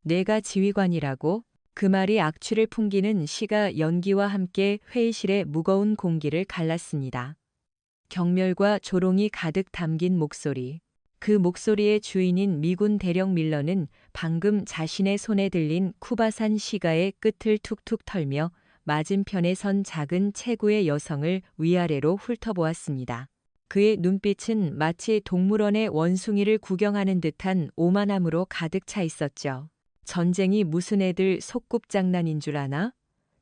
내가 지휘관이라고? 그 말이 악취를 풍기는 시가 연기와 함께 회의실의 무거운 공기를 갈랐습니다. 경멸과 조롱이 가득 담긴 목소리. 그 목소리의 주인인 미군 대령 밀러는 방금 자신의 손에 들린 쿠바산 시가의 끝을 툭툭 털며 맞은편에 선 작은 체구의 여성을 위아래로 훑어보았습니다. 그의 눈빛은 마치 동물원의 원숭이를 구경하는 듯한 오만함으로 가득 차 있었죠. 전쟁이 무슨 애들 속꿉장난인 줄 아나?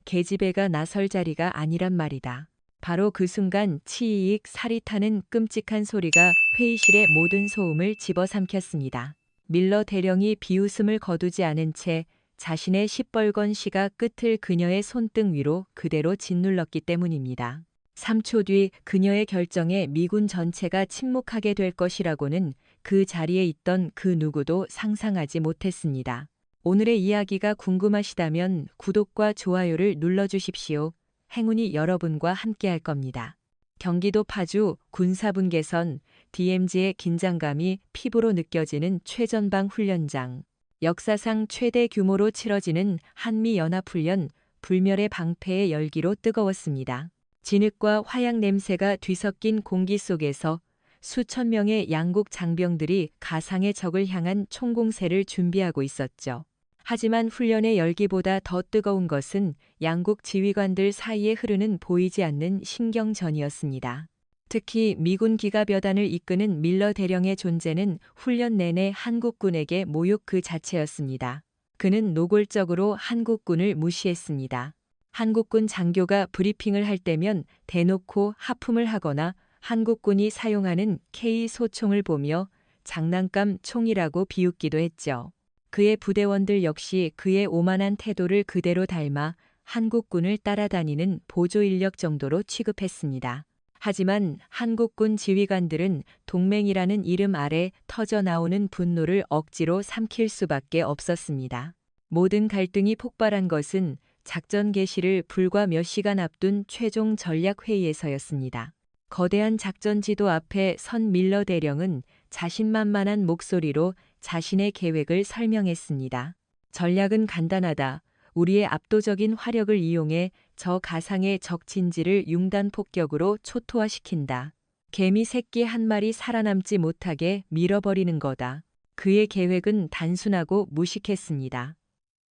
계집애가 나설 자리가 아니란 말이다. 바로 그 순간 치익 살이 타는 끔찍한 소리가 회의실의 모든 소음을 집어삼켰습니다. 밀러 대령이 비웃음을 거두지 않은 채 자신의 시뻘건 시가 끝을 그녀의 손등 위로 그대로 짓눌렀기 때문입니다. 3초 뒤 그녀의 결정에 미군 전체가 침묵하게 될 것이라고는 그 자리에 있던 그 누구도 상상하지 못했습니다. 오늘의 이야기가 궁금하시다면 구독과 좋아요를 눌러주십시오. 행운이 여러분과 함께할 겁니다. 경기도 파주 군사분계선 DMZ의 긴장감이 피부로 느껴지는 최전방 훈련장. 역사상 최대 규모로 치러지는 한미연합훈련, 불멸의 방패의 열기로 뜨거웠습니다. 진흙과 화약 냄새가 뒤섞인 공기 속에서 수천 명의 양국 장병들이 가상의 적을 향한 총공세를 준비하고 있었죠. 하지만 훈련의 열기보다 더 뜨거운 것은 양국 지휘관들 사이에 흐르는 보이지 않는 신경전이었습니다. 특히 미군 기갑여단을 이끄는 밀러 대령의 존재는 훈련 내내 한국군에게 모욕 그 자체였습니다. 그는 노골적으로 한국군을 무시했습니다. 한국군 장교가 브리핑을 할 때면 대놓고 하품을 하거나 한국군이 사용하는 K 소총을 보며 장난감 총이라고 비웃기도 했죠. 그의 부대원들 역시 그의 오만한 태도를 그대로 닮아 한국군을 따라다니는 보조 인력 정도로 취급했습니다. 하지만 한국군 지휘관들은 동맹이라는 이름 아래 터져나오는 분노를 억지로 삼킬 수밖에 없었습니다. 모든 갈등이 폭발한 것은 작전 개시를 불과 몇 시간 앞둔 최종 전략회의에서였습니다. 거대한 작전 지도 앞에 선 밀러 대령은 자신만만한 목소리로 자신의 계획을 설명했습니다. 전략은 간단하다. 우리의 압도적인 화력을 이용해 저 가상의 적 진지를 융단 폭격으로 초토화시킨다. 개미 새끼 한 마리 살아남지 못하게 밀어버리는 거다. 그의 계획은 단순하고 무식했습니다.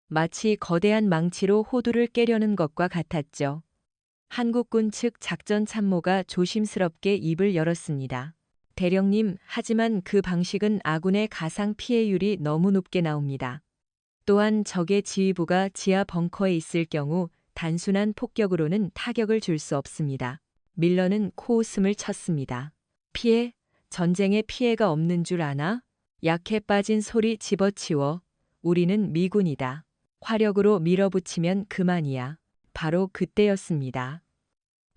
마치 거대한 망치로 호두를 깨려는 것과 같았죠. 한국군 측 작전 참모가 조심스럽게 입을 열었습니다. 대령님, 하지만 그 방식은 아군의 가상 피해율이 너무 높게 나옵니다. 또한 적의 지휘부가 지하 벙커에 있을 경우 단순한 폭격으로는 타격을 줄 수 없습니다. 밀러는 코웃음을 쳤습니다. 피해? 전쟁에 피해가 없는 줄 아나? 약해 빠진 소리 집어치워. 우리는 미군이다. 화력으로 밀어붙이면 그만이야. 바로 그때였습니다.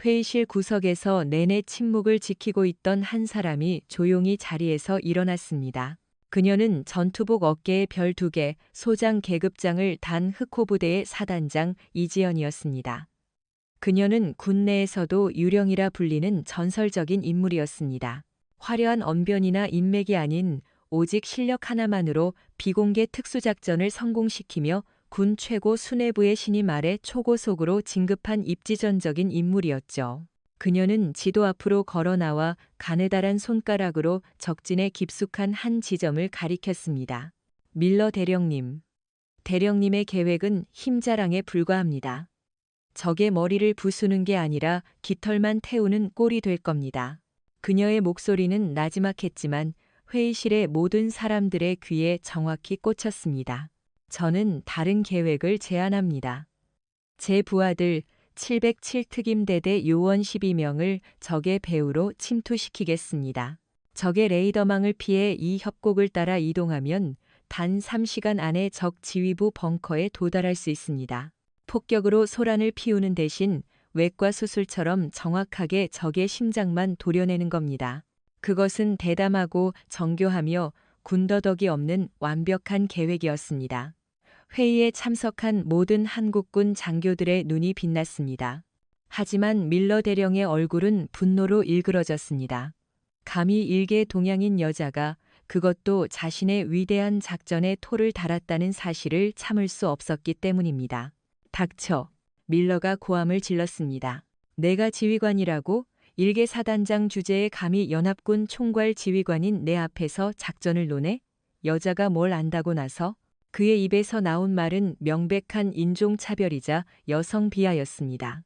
회의실 구석에서 내내 침묵을 지키고 있던 한 사람이 조용히 자리에서 일어났습니다. 그녀는 전투복 어깨에 별 2개, 소장 계급장을 단 흑호부대의 사단장 이지연이었습니다. 그녀는 군 내에서도 유령이라 불리는 전설적인 인물이었습니다. 화려한 언변이나 인맥이 아닌 오직 실력 하나만으로 비공개 특수작전을 성공시키며 군 최고 수뇌부의 신임 아래 초고속으로 진급한 입지전적인 인물이었죠. 그녀는 지도 앞으로 걸어 나와 가느다란 손가락으로 적진의 깊숙한 한 지점을 가리켰습니다. 밀러 대령님. 대령님의 계획은 힘자랑에 불과합니다. 적의 머리를 부수는 게 아니라 깃털만 태우는 꼴이 될 겁니다. 그녀의 목소리는 나지막했지만 회의실의 모든 사람들의 귀에 정확히 꽂혔습니다. 저는 다른 계획을 제안합니다. 제 부하들 707특임대대 요원 12명을 적의 배후로 침투시키겠습니다. 적의 레이더망을 피해 이 협곡을 따라 이동하면 단 3시간 안에 적 지휘부 벙커에 도달할 수 있습니다. 폭격으로 소란을 피우는 대신 외과 수술처럼 정확하게 적의 심장만 도려내는 겁니다. 그것은 대담하고 정교하며 군더더기 없는 완벽한 계획이었습니다. 회의에 참석한 모든 한국군 장교들의 눈이 빛났습니다. 하지만 밀러 대령의 얼굴은 분노로 일그러졌습니다. 감히 일개 동양인 여자가 그것도 자신의 위대한 작전에 토를 달았다는 사실을 참을 수 없었기 때문입니다. 닥쳐. 밀러가 고함을 질렀습니다. 내가 지휘관이라고? 일개 사단장 주제에 감히 연합군 총괄 지휘관인 내 앞에서 작전을 논해? 여자가 뭘 안다고 나서? 그의 입에서 나온 말은 명백한 인종차별이자 여성 비하였습니다.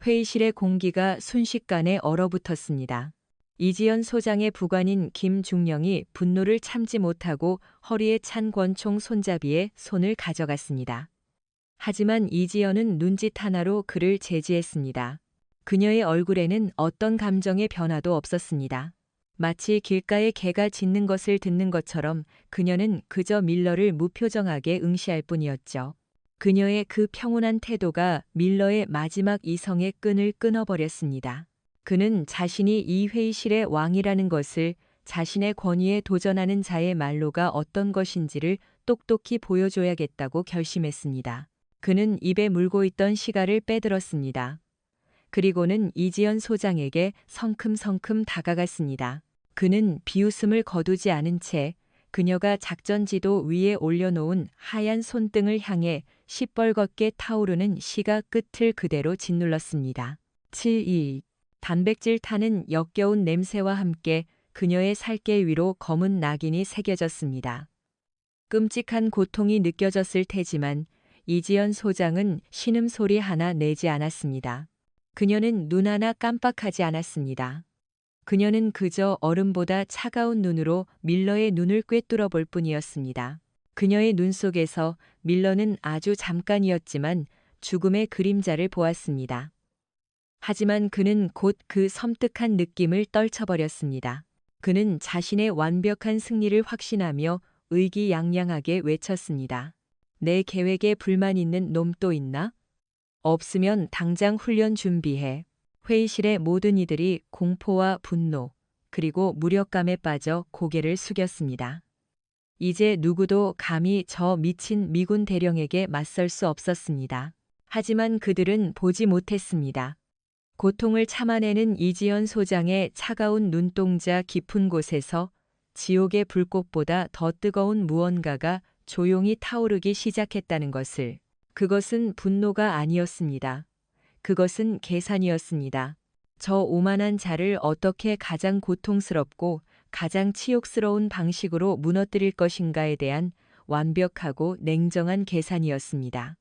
회의실의 공기가 순식간에 얼어붙었습니다. 이지연 소장의 부관인 김중령이 분노를 참지 못하고 허리에 찬 권총 손잡이에 손을 가져갔습니다. 하지만 이지연은 눈짓 하나로 그를 제지했습니다. 그녀의 얼굴에는 어떤 감정의 변화도 없었습니다. 마치 길가에 개가 짖는 것을 듣는 것처럼 그녀는 그저 밀러를 무표정하게 응시할 뿐이었죠. 그녀의 그 평온한 태도가 밀러의 마지막 이성의 끈을 끊어버렸습니다. 그는 자신이 이 회의실의 왕이라는 것을, 자신의 권위에 도전하는 자의 말로가 어떤 것인지를 똑똑히 보여줘야겠다고 결심했습니다. 그는 입에 물고 있던 시가를 빼들었습니다. 그리고는 이지연 소장에게 성큼성큼 다가갔습니다. 그는 비웃음을 거두지 않은 채 그녀가 작전지도 위에 올려놓은 하얀 손등을 향해 시뻘겋게 타오르는 시가 끝을 그대로 짓눌렀습니다. 7.2. 단백질 타는 역겨운 냄새와 함께 그녀의 살결 위로 검은 낙인이 새겨졌습니다. 끔찍한 고통이 느껴졌을 테지만 이지연 소장은 신음소리 하나 내지 않았습니다. 그녀는 눈 하나 깜빡하지 않았습니다. 그녀는 그저 얼음보다 차가운 눈으로 밀러의 눈을 꿰뚫어 볼 뿐이었습니다. 그녀의 눈 속에서 밀러는 아주 잠깐이었지만 죽음의 그림자를 보았습니다. 하지만 그는 곧 그 섬뜩한 느낌을 떨쳐버렸습니다. 그는 자신의 완벽한 승리를 확신하며 의기양양하게 외쳤습니다. 내 계획에 불만 있는 놈 또 있나? 없으면 당장 훈련 준비해. 회의실의 모든 이들이 공포와 분노, 그리고 무력감에 빠져 고개를 숙였습니다. 이제 누구도 감히 저 미친 미군 대령에게 맞설 수 없었습니다. 하지만 그들은 보지 못했습니다. 고통을 참아내는 이지연 소장의 차가운 눈동자 깊은 곳에서 지옥의 불꽃보다 더 뜨거운 무언가가 조용히 타오르기 시작했다는 것을. 그것은 분노가 아니었습니다. 그것은 계산이었습니다. 저 오만한 자를 어떻게 가장 고통스럽고 가장 치욕스러운 방식으로 무너뜨릴 것인가에 대한 완벽하고 냉정한 계산이었습니다.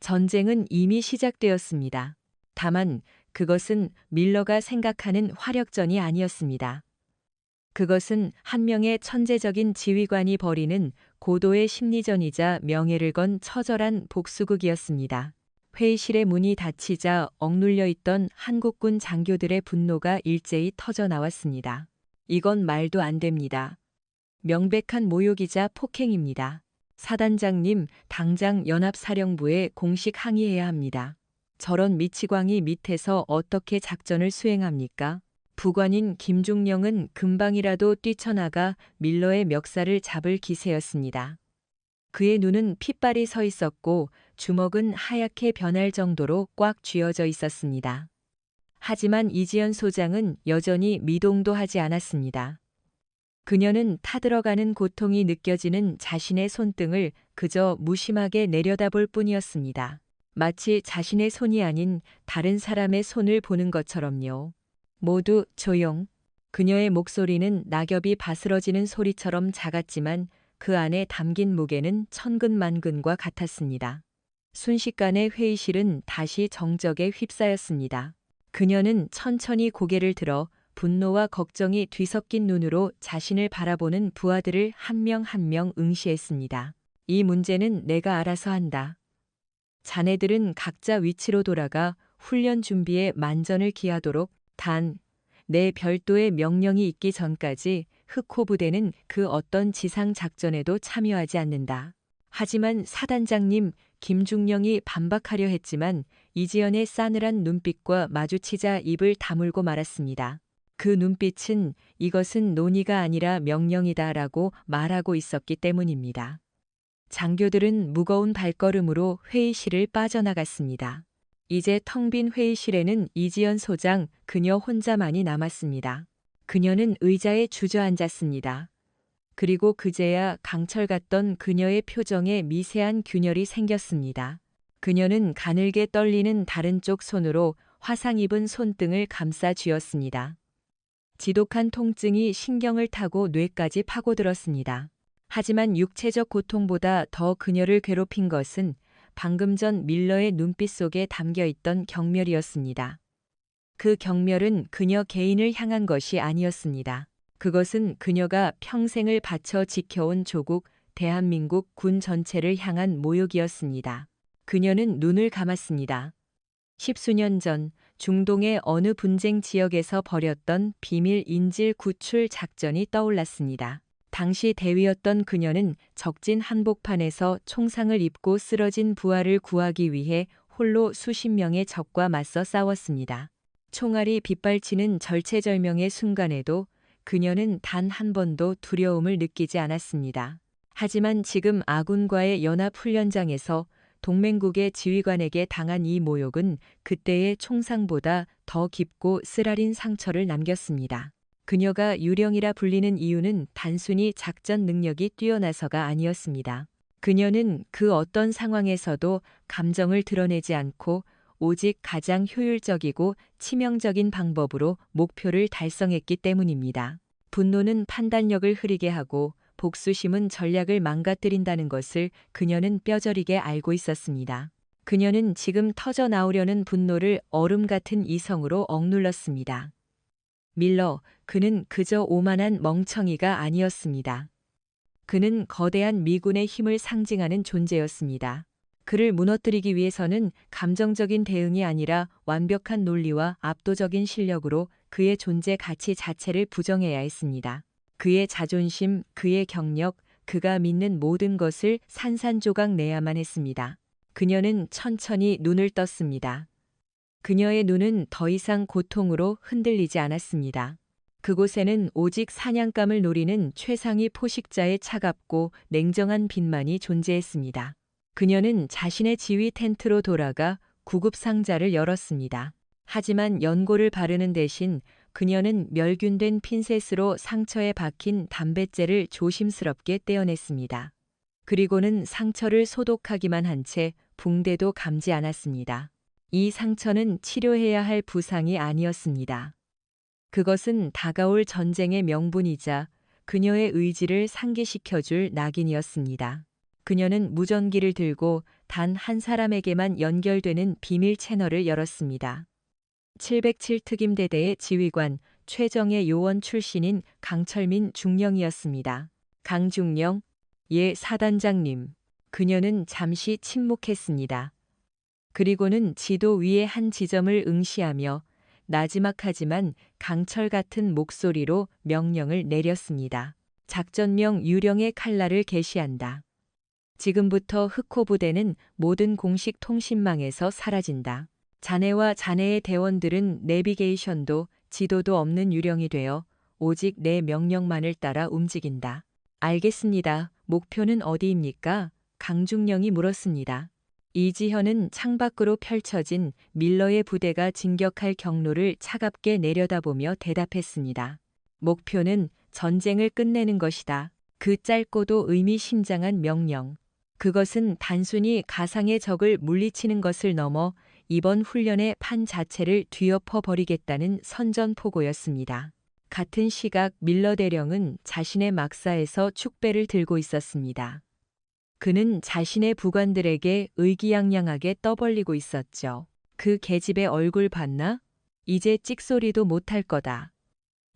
전쟁은 이미 시작되었습니다. 다만 그것은 밀러가 생각하는 화력전이 아니었습니다. 그것은 한 명의 천재적인 지휘관이 벌이는 고도의 심리전이자 명예를 건 처절한 복수극이었습니다. 회의실의 문이 닫히자 억눌려 있던 한국군 장교들의 분노가 일제히 터져 나왔습니다. 이건 말도 안 됩니다. 명백한 모욕이자 폭행입니다. 사단장님, 당장 연합사령부에 공식 항의해야 합니다. 저런 미치광이 밑에서 어떻게 작전을 수행합니까? 부관인 김중령은 금방이라도 뛰쳐나가 밀러의 멱살을 잡을 기세였습니다. 그의 눈은 핏발이 서 있었고 주먹은 하얗게 변할 정도로 꽉 쥐어져 있었습니다. 하지만 이지연 소장은 여전히 미동도 하지 않았습니다. 그녀는 타들어가는 고통이 느껴지는 자신의 손등을 그저 무심하게 내려다볼 뿐이었습니다. 마치 자신의 손이 아닌 다른 사람의 손을 보는 것처럼요. 모두 조용. 그녀의 목소리는 낙엽이 바스러지는 소리처럼 작았지만 그 안에 담긴 무게는 천근만근과 같았습니다. 순식간에 회의실은 다시 정적에 휩싸였습니다. 그녀는 천천히 고개를 들어 분노와 걱정이 뒤섞인 눈으로 자신을 바라보는 부하들을 한 명 한 명 응시했습니다. 이 문제는 내가 알아서 한다. 자네들은 각자 위치로 돌아가 훈련 준비에 만전을 기하도록. 단, 내 별도의 명령이 있기 전까지 흑호 부대는 그 어떤 지상 작전에도 참여하지 않는다. 하지만 사단장님, 김중령이 반박하려 했지만 이지연의 싸늘한 눈빛과 마주치자 입을 다물고 말았습니다. 그 눈빛은 이것은 논의가 아니라 명령이다라고 말하고 있었기 때문입니다. 장교들은 무거운 발걸음으로 회의실을 빠져나갔습니다. 이제 텅 빈 회의실에는 이지연 소장, 그녀 혼자만이 남았습니다. 그녀는 의자에 주저앉았습니다. 그리고 그제야 강철 같던 그녀의 표정에 미세한 균열이 생겼습니다. 그녀는 가늘게 떨리는 다른 쪽 손으로 화상 입은 손등을 감싸 쥐었습니다. 지독한 통증이 신경을 타고 뇌까지 파고들었습니다. 하지만 육체적 고통보다 더 그녀를 괴롭힌 것은 방금 전 밀러의 눈빛 속에 담겨 있던 경멸이었습니다. 그 경멸은 그녀 개인을 향한 것이 아니었습니다. 그것은 그녀가 평생을 바쳐 지켜온 조국, 대한민국 군 전체를 향한 모욕이었습니다. 그녀는 눈을 감았습니다. 십수년 전 중동의 어느 분쟁 지역에서 벌였던 비밀 인질 구출 작전이 떠올랐습니다. 당시 대위였던 그녀는 적진 한복판에서 총상을 입고 쓰러진 부하를 구하기 위해 홀로 수십 명의 적과 맞서 싸웠습니다. 총알이 빗발치는 절체절명의 순간에도 그녀는 단 한 번도 두려움을 느끼지 않았습니다. 하지만 지금 아군과의 연합훈련장에서 동맹국의 지휘관에게 당한 이 모욕은 그때의 총상보다 더 깊고 쓰라린 상처를 남겼습니다. 그녀가 유령이라 불리는 이유는 단순히 작전 능력이 뛰어나서가 아니었습니다. 그녀는 그 어떤 상황에서도 감정을 드러내지 않고 오직 가장 효율적이고 치명적인 방법으로 목표를 달성했기 때문입니다. 분노는 판단력을 흐리게 하고 복수심은 전략을 망가뜨린다는 것을 그녀는 뼈저리게 알고 있었습니다. 그녀는 지금 터져 나오려는 분노를 얼음 같은 이성으로 억눌렀습니다. 밀러, 그는 그저 오만한 멍청이가 아니었습니다. 그는 거대한 미군의 힘을 상징하는 존재였습니다. 그를 무너뜨리기 위해서는 감정적인 대응이 아니라 완벽한 논리와 압도적인 실력으로 그의 존재 가치 자체를 부정해야 했습니다. 그의 자존심, 그의 경력, 그가 믿는 모든 것을 산산조각 내야만 했습니다. 그녀는 천천히 눈을 떴습니다. 그녀의 눈은 더 이상 고통으로 흔들리지 않았습니다. 그곳에는 오직 사냥감을 노리는 최상위 포식자의 차갑고 냉정한 빛만이 존재했습니다. 그녀는 자신의 지휘 텐트로 돌아가 구급 상자를 열었습니다. 하지만 연고를 바르는 대신 그녀는 멸균된 핀셋으로 상처에 박힌 담뱃재를 조심스럽게 떼어냈습니다. 그리고는 상처를 소독하기만 한 채 붕대도 감지 않았습니다. 이 상처는 치료해야 할 부상이 아니었습니다. 그것은 다가올 전쟁의 명분이자 그녀의 의지를 상기시켜줄 낙인이었습니다. 그녀는 무전기를 들고 단 한 사람에게만 연결되는 비밀 채널을 열었습니다. 707 특임대대의 지휘관 최정예 요원 출신인 강철민 중령이었습니다. 강중령, 예 사단장님. 그녀는 잠시 침묵했습니다. 그리고는 지도 위의 한 지점을 응시하며 나지막하지만 강철 같은 목소리로 명령을 내렸습니다. 작전명 유령의 칼날을 개시한다. 지금부터 흑호 부대는 모든 공식 통신망에서 사라진다. 자네와 자네의 대원들은 내비게이션도 지도도 없는 유령이 되어 오직 내 명령만을 따라 움직인다. 알겠습니다. 목표는 어디입니까? 강중령이 물었습니다. 이지현은 창밖으로 펼쳐진 밀러의 부대가 진격할 경로를 차갑게 내려다보며 대답했습니다. 목표는 전쟁을 끝내는 것이다. 그 짧고도 의미심장한 명령. 그것은 단순히 가상의 적을 물리치는 것을 넘어 이번 훈련의 판 자체를 뒤엎어 버리겠다는 선전포고였습니다. 같은 시각 밀러 대령은 자신의 막사에서 축배를 들고 있었습니다. 그는 자신의 부관들에게 의기양양하게 떠벌리고 있었죠. 그 계집의 얼굴 봤나? 이제 찍소리도 못할 거다.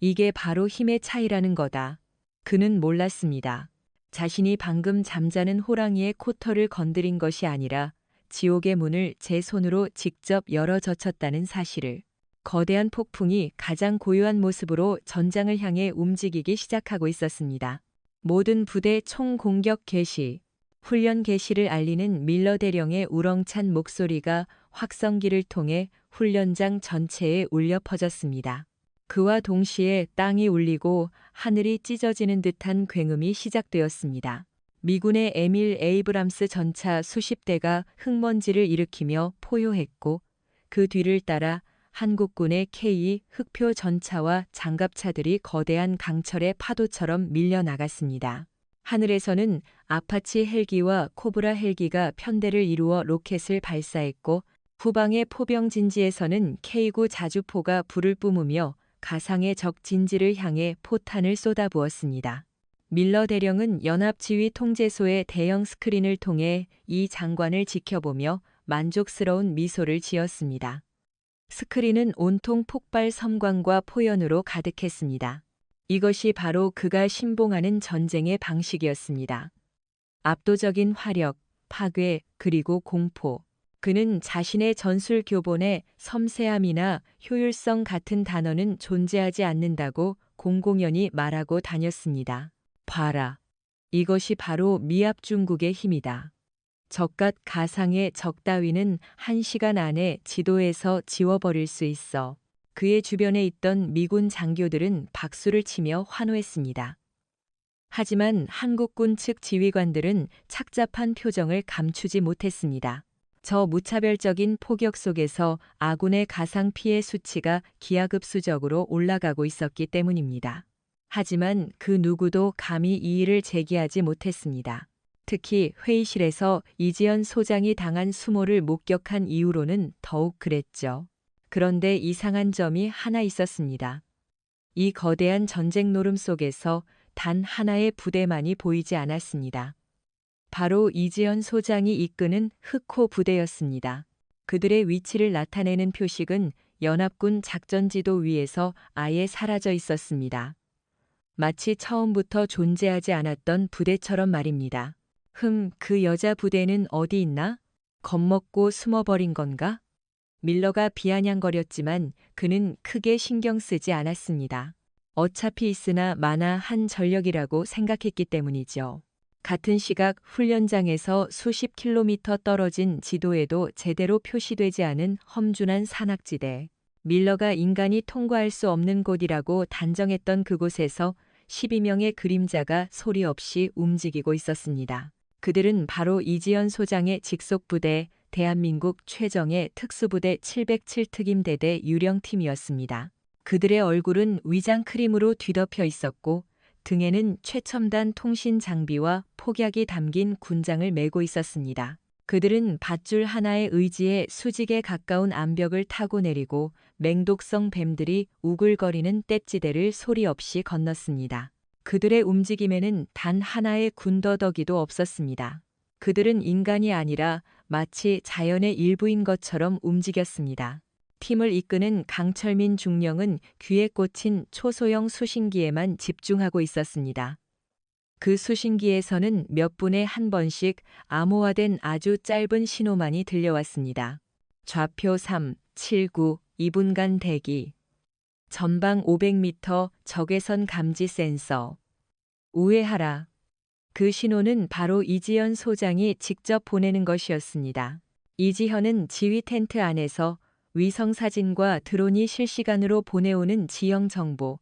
이게 바로 힘의 차이라는 거다. 그는 몰랐습니다. 자신이 방금 잠자는 호랑이의 코털을 건드린 것이 아니라 지옥의 문을 제 손으로 직접 열어 젖혔다는 사실을. 거대한 폭풍이 가장 고요한 모습으로 전장을 향해 움직이기 시작하고 있었습니다. 모든 부대 총공격 개시. 훈련 개시를 알리는 밀러 대령의 우렁찬 목소리가 확성기를 통해 훈련장 전체에 울려 퍼졌습니다. 그와 동시에 땅이 울리고 하늘이 찢어지는 듯한 굉음이 시작되었습니다. 미군의 에밀 에이브람스 전차 수십 대가 흙먼지를 일으키며 포효했고 그 뒤를 따라 한국군의 K 흑표 전차와 장갑차들이 거대한 강철의 파도처럼 밀려나갔습니다. 하늘에서는 아파치 헬기와 코브라 헬기가 편대를 이루어 로켓을 발사했고 후방의 포병 진지에서는 K9 자주포가 불을 뿜으며 가상의 적 진지를 향해 포탄을 쏟아부었습니다. 밀러 대령은 연합지휘 통제소의 대형 스크린을 통해 이 장관을 지켜보며 만족스러운 미소를 지었습니다. 스크린은 온통 폭발 섬광과 포연으로 가득했습니다. 이것이 바로 그가 신봉하는 전쟁의 방식이었습니다. 압도적인 화력, 파괴, 그리고 공포. 그는 자신의 전술 교본에 섬세함이나 효율성 같은 단어는 존재하지 않는다고 공공연히 말하고 다녔습니다. 봐라. 이것이 바로 미합 중국의 힘이다. 적갓 가상의 적 따위는 1시간 안에 지도에서 지워버릴 수 있어. 그의 주변에 있던 미군 장교들은 박수를 치며 환호했습니다. 하지만 한국군 측 지휘관들은 착잡한 표정을 감추지 못했습니다. 저 무차별적인 포격 속에서 아군의 가상 피해 수치가 기하급수적으로 올라가고 있었기 때문입니다. 하지만 그 누구도 감히 이의를 제기하지 못했습니다. 특히 회의실에서 이지연 소장이 당한 수모를 목격한 이후로는 더욱 그랬죠. 그런데 이상한 점이 하나 있었습니다. 이 거대한 전쟁 노름 속에서 단 하나의 부대만이 보이지 않았습니다. 바로 이지연 소장이 이끄는 흑호 부대였습니다. 그들의 위치를 나타내는 표식은 연합군 작전지도 위에서 아예 사라져 있었습니다. 마치 처음부터 존재하지 않았던 부대처럼 말입니다. 그 여자 부대는 어디 있나? 겁먹고 숨어버린 건가? 밀러가 비아냥거렸지만 그는 크게 신경 쓰지 않았습니다. 어차피 있으나 마나 한 전력이라고 생각했기 때문이죠. 같은 시각 훈련장에서 수십 킬로미터 떨어진 지도에도 제대로 표시되지 않은 험준한 산악지대. 밀러가 인간이 통과할 수 없는 곳이라고 단정했던 그곳에서 12명의 그림자가 소리 없이 움직이고 있었습니다. 그들은 바로 이지연 소장의 직속부대, 대한민국 최정예 특수부대 707 특임대대 유령팀이었습니다. 그들의 얼굴은 위장 크림으로 뒤덮여 있었고 등에는 최첨단 통신 장비와 폭약이 담긴 군장을 메고 있었습니다. 그들은 밧줄 하나의 의지에 수직에 가까운 암벽을 타고 내리고 맹독성 뱀들이 우글거리는 떼찌대를 소리 없이 건넜습니다. 그들의 움직임에는 단 하나의 군더더기도 없었습니다. 그들은 인간이 아니라 마치 자연의 일부인 것처럼 움직였습니다. 팀을 이끄는 강철민 중령은 귀에 꽂힌 초소형 수신기에만 집중하고 있었습니다. 그 수신기에서는 몇 분에 한 번씩 암호화된 아주 짧은 신호만이 들려왔습니다. 좌표 3, 7, 9, 2분간 대기. 전방 500m 적외선 감지 센서. 우회하라. 그 신호는 바로 이지연 소장이 직접 보내는 것이었습니다. 이지현은 지휘 텐트 안에서 위성 사진과 드론이 실시간으로 보내오는 지형 정보,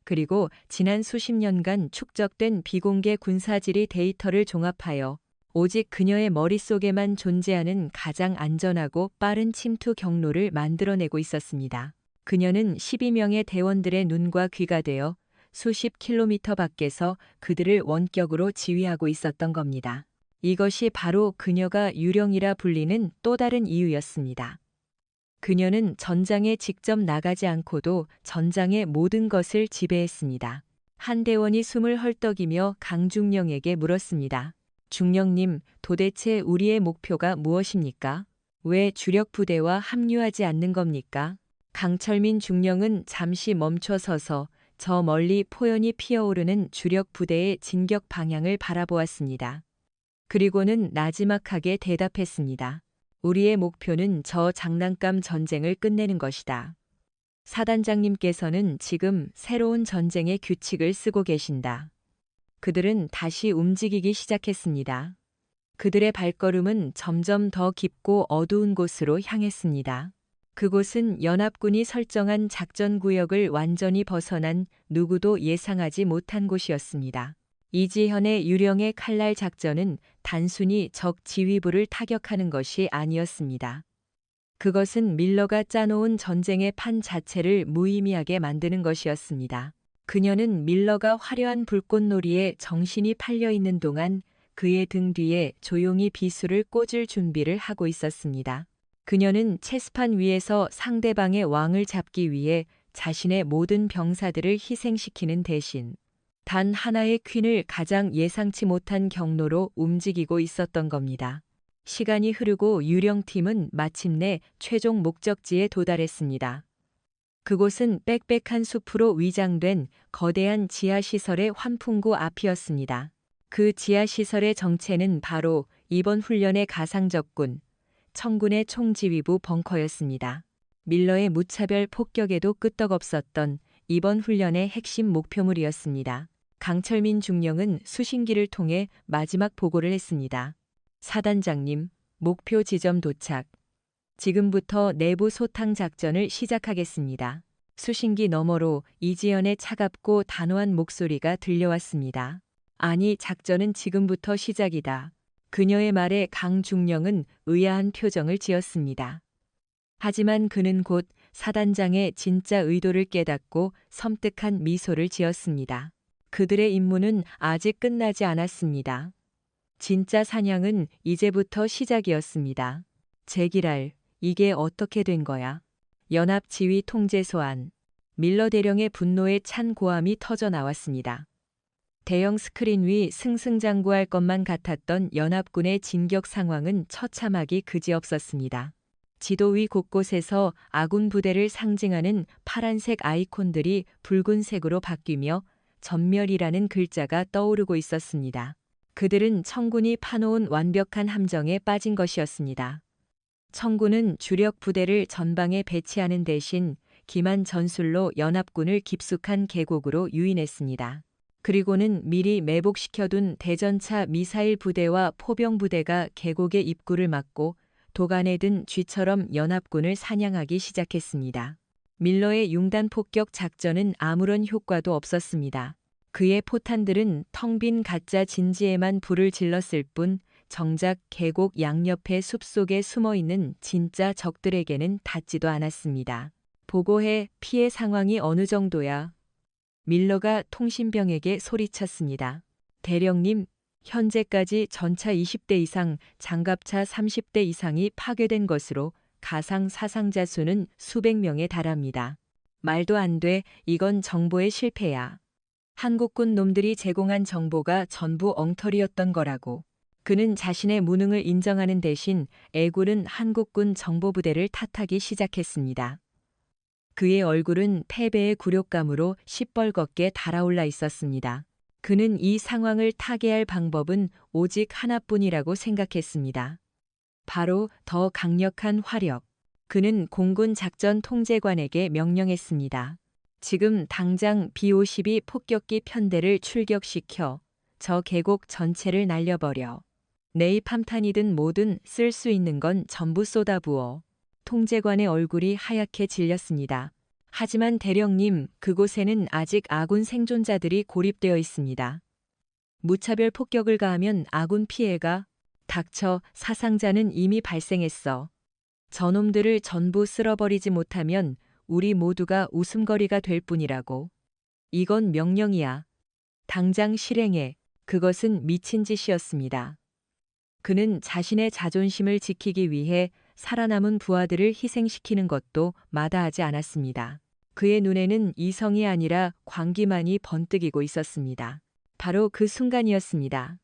그리고 지난 수십 년간 축적된 비공개 군사지리 데이터를 종합하여 오직 그녀의 머릿속에만 존재하는 가장 안전하고 빠른 침투 경로를 만들어내고 있었습니다. 그녀는 12명의 대원들의 눈과 귀가 되어 수십 킬로미터 밖에서 그들을 원격으로 지휘하고 있었던 겁니다. 이것이 바로 그녀가 유령이라 불리는 또 다른 이유였습니다. 그녀는 전장에 직접 나가지 않고도 전장의 모든 것을 지배했습니다. 한 대원이 숨을 헐떡이며 강중령에게 물었습니다. 중령님, 도대체 우리의 목표가 무엇입니까? 왜 주력 부대와 합류하지 않는 겁니까? 강철민 중령은 잠시 멈춰서서 저 멀리 포연이 피어오르는 주력 부대의 진격 방향을 바라보았습니다. 그리고는 나지막하게 대답했습니다. 우리의 목표는 저 장난감 전쟁을 끝내는 것이다. 사단장님께서는 지금 새로운 전쟁의 규칙을 쓰고 계신다. 그들은 다시 움직이기 시작했습니다. 그들의 발걸음은 점점 더 깊고 어두운 곳으로 향했습니다. 그곳은 연합군이 설정한 작전구역을 완전히 벗어난 누구도 예상하지 못한 곳이었습니다. 이지현의 유령의 칼날 작전은 단순히 적 지휘부를 타격하는 것이 아니었습니다. 그것은 밀러가 짜놓은 전쟁의 판 자체를 무의미하게 만드는 것이었습니다. 그녀는 밀러가 화려한 불꽃놀이에 정신이 팔려 있는 동안 그의 등 뒤에 조용히 비수를 꽂을 준비를 하고 있었습니다. 그녀는 체스판 위에서 상대방의 왕을 잡기 위해 자신의 모든 병사들을 희생시키는 대신 단 하나의 퀸을 가장 예상치 못한 경로로 움직이고 있었던 겁니다. 시간이 흐르고 유령팀은 마침내 최종 목적지에 도달했습니다. 그곳은 빽빽한 숲으로 위장된 거대한 지하시설의 환풍구 앞이었습니다. 그 지하시설의 정체는 바로 이번 훈련의 가상적군, 청군의 총지휘부 벙커였습니다. 밀러의 무차별 폭격에도 끄떡없었던 이번 훈련의 핵심 목표물이었습니다. 강철민 중령은 수신기를 통해 마지막 보고를 했습니다. 사단장님, 목표 지점 도착. 지금부터 내부 소탕 작전을 시작하겠습니다. 수신기 너머로 이지연의 차갑고 단호한 목소리가 들려왔습니다. 아니, 작전은 지금부터 시작이다. 그녀의 말에 강중령은 의아한 표정을 지었습니다. 하지만 그는 곧 사단장의 진짜 의도를 깨닫고 섬뜩한 미소를 지었습니다. 그들의 임무는 아직 끝나지 않았습니다. 진짜 사냥은 이제부터 시작이었습니다. 제기랄, 이게 어떻게 된 거야? 연합 지휘 통제 소환. 밀러 대령의 분노에 찬 고함이 터져 나왔습니다. 대형 스크린 위 승승장구할 것만 같았던 연합군의 진격 상황은 처참하기 그지없었습니다. 지도 위 곳곳에서 아군 부대를 상징하는 파란색 아이콘들이 붉은색으로 바뀌며 전멸이라는 글자가 떠오르고 있었습니다. 그들은 청군이 파놓은 완벽한 함정에 빠진 것이었습니다. 청군은 주력 부대를 전방에 배치하는 대신 기만 전술로 연합군을 깊숙한 계곡으로 유인했습니다. 그리고는 미리 매복시켜둔 대전차 미사일 부대와 포병 부대가 계곡의 입구를 막고 도간에 든 쥐처럼 연합군을 사냥하기 시작했습니다. 밀러의 융단 폭격 작전은 아무런 효과도 없었습니다. 그의 포탄들은 텅 빈 가짜 진지에만 불을 질렀을 뿐 정작 계곡 양옆의 숲속에 숨어있는 진짜 적들에게는 닿지도 않았습니다. 보고해, 피해 상황이 어느 정도야? 밀러가 통신병에게 소리쳤습니다. 대령님, 현재까지 전차 20대 이상, 장갑차 30대 이상이 파괴된 것으로 가상 사상자 수는 수백 명에 달합니다. 말도 안 돼, 이건 정보의 실패야. 한국군 놈들이 제공한 정보가 전부 엉터리였던 거라고. 그는 자신의 무능을 인정하는 대신 애구른 한국군 정보부대를 탓하기 시작했습니다. 그의 얼굴은 패배의 굴욕감으로 시뻘겋게 달아올라 있었습니다. 그는 이 상황을 타개할 방법은 오직 하나뿐이라고 생각했습니다. 바로 더 강력한 화력. 그는 공군 작전 통제관에게 명령했습니다. 지금 당장 B-52 폭격기 편대를 출격시켜 저 계곡 전체를 날려버려. 네이팜탄이든 뭐든 쓸 수 있는 건 전부 쏟아부어. 통제관의 얼굴이 하얗게 질렸습니다. 하지만 대령님, 그곳에는 아직 아군 생존자들이 고립되어 있습니다. 무차별 폭격을 가하면 아군 피해가 닥쳐. 사상자는 이미 발생했어. 저놈들을 전부 쓸어버리지 못하면 우리 모두가 웃음거리가 될 뿐이라고. 이건 명령이야. 당장 실행해. 그것은 미친 짓이었습니다. 그는 자신의 자존심을 지키기 위해 살아남은 부하들을 희생시키는 것도 마다하지 않았습니다. 그의 눈에는 이성이 아니라 광기만이 번뜩이고 있었습니다. 바로 그 순간이었습니다.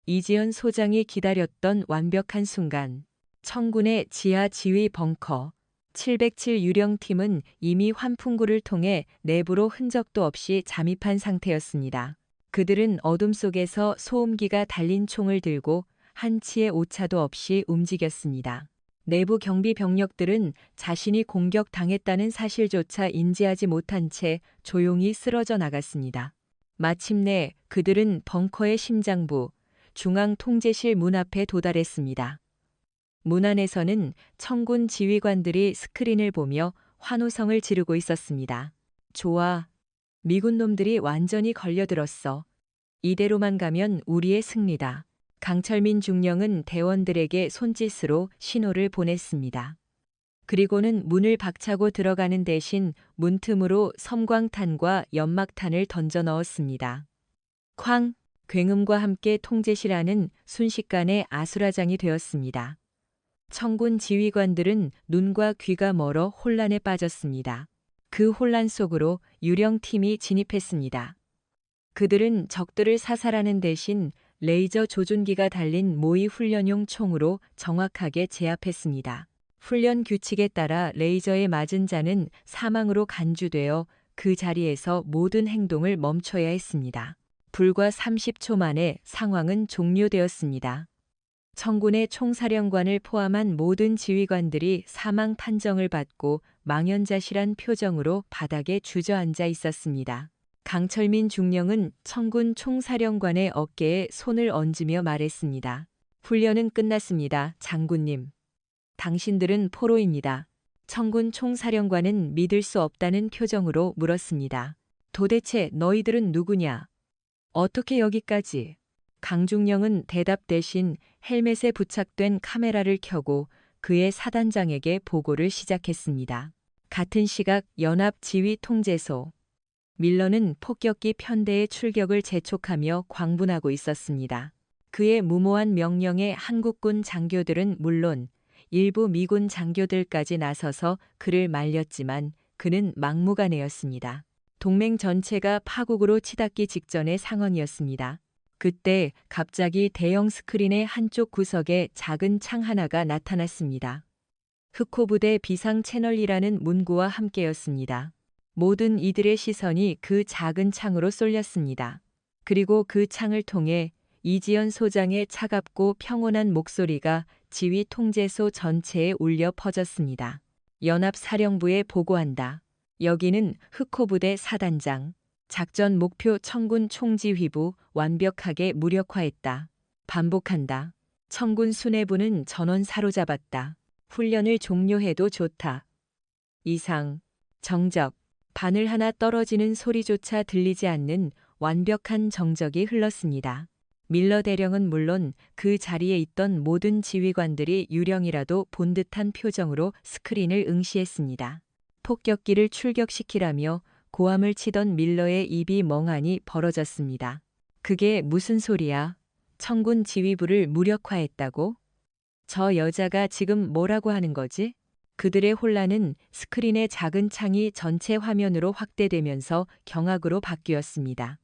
이지연 소장이 기다렸던 완벽한 순간. 청군의 지하 지휘 벙커 707 유령팀은 이미 환풍구를 통해 내부로 흔적도 없이 잠입한 상태였습니다. 그들은 어둠 속에서 소음기가 달린 총을 들고 한치의 오차도 없이 움직였습니다. 내부 경비 병력들은 자신이 공격당했다는 사실조차 인지하지 못한 채 조용히 쓰러져 나갔습니다. 마침내 그들은 벙커의 심장부, 중앙 통제실 문 앞에 도달했습니다. 문 안에서는 청군 지휘관들이 스크린을 보며 환호성을 지르고 있었습니다. 좋아. 미군 놈들이 완전히 걸려들었어. 이대로만 가면 우리의 승리다. 강철민 중령은 대원들에게 손짓으로 신호를 보냈습니다. 그리고는 문을 박차고 들어가는 대신 문틈으로 섬광탄과 연막탄을 던져 넣었습니다. 쾅! 굉음과 함께 통제실 안은 순식간에 아수라장이 되었습니다. 청군 지휘관들은 눈과 귀가 멀어 혼란에 빠졌습니다. 그 혼란 속으로 유령팀이 진입했습니다. 그들은 적들을 사살하는 대신 레이저 조준기가 달린 모의 훈련용 총으로 정확하게 제압했습니다. 훈련 규칙에 따라 레이저에 맞은 자는 사망으로 간주되어 그 자리에서 모든 행동을 멈춰야 했습니다. 불과 30초 만에 상황은 종료되었습니다. 청군의 총사령관을 포함한 모든 지휘관들이 사망 판정을 받고 망연자실한 표정으로 바닥에 주저앉아 있었습니다. 강철민 중령은 청군 총사령관의 어깨에 손을 얹으며 말했습니다. 훈련은 끝났습니다, 장군님. 당신들은 포로입니다. 청군 총사령관은 믿을 수 없다는 표정으로 물었습니다. 도대체 너희들은 누구냐? 어떻게 여기까지? 강중령은 대답 대신 헬멧에 부착된 카메라를 켜고 그의 사단장에게 보고를 시작했습니다. 같은 시각 연합 지휘 통제소. 밀러는 폭격기 편대의 출격을 재촉하며 광분하고 있었습니다. 그의 무모한 명령에 한국군 장교들은 물론 일부 미군 장교들까지 나서서 그를 말렸지만 그는 막무가내였습니다. 동맹 전체가 파국으로 치닫기 직전의 상황이었습니다. 그때 갑자기 대형 스크린의 한쪽 구석에 작은 창 하나가 나타났습니다. 흑호부대 비상 채널이라는 문구와 함께였습니다. 모든 이들의 시선이 그 작은 창으로 쏠렸습니다. 그리고 그 창을 통해 이지연 소장의 차갑고 평온한 목소리가 지휘 통제소 전체에 울려 퍼졌습니다. 연합사령부에 보고한다. 여기는 흑호부대 사단장. 작전 목표 청군 총지휘부 완벽하게 무력화했다. 반복한다. 청군 수뇌부는 전원 사로잡았다. 훈련을 종료해도 좋다. 이상, 정적, 바늘 하나 떨어지는 소리조차 들리지 않는 완벽한 정적이 흘렀습니다. 밀러 대령은 물론 그 자리에 있던 모든 지휘관들이 유령이라도 본 듯한 표정으로 스크린을 응시했습니다. 폭격기를 출격시키라며 고함을 치던 밀러의 입이 멍하니 벌어졌습니다. 그게 무슨 소리야? 청군 지휘부를 무력화했다고? 저 여자가 지금 뭐라고 하는 거지? 그들의 혼란은 스크린의 작은 창이 전체 화면으로 확대되면서 경악으로 바뀌었습니다.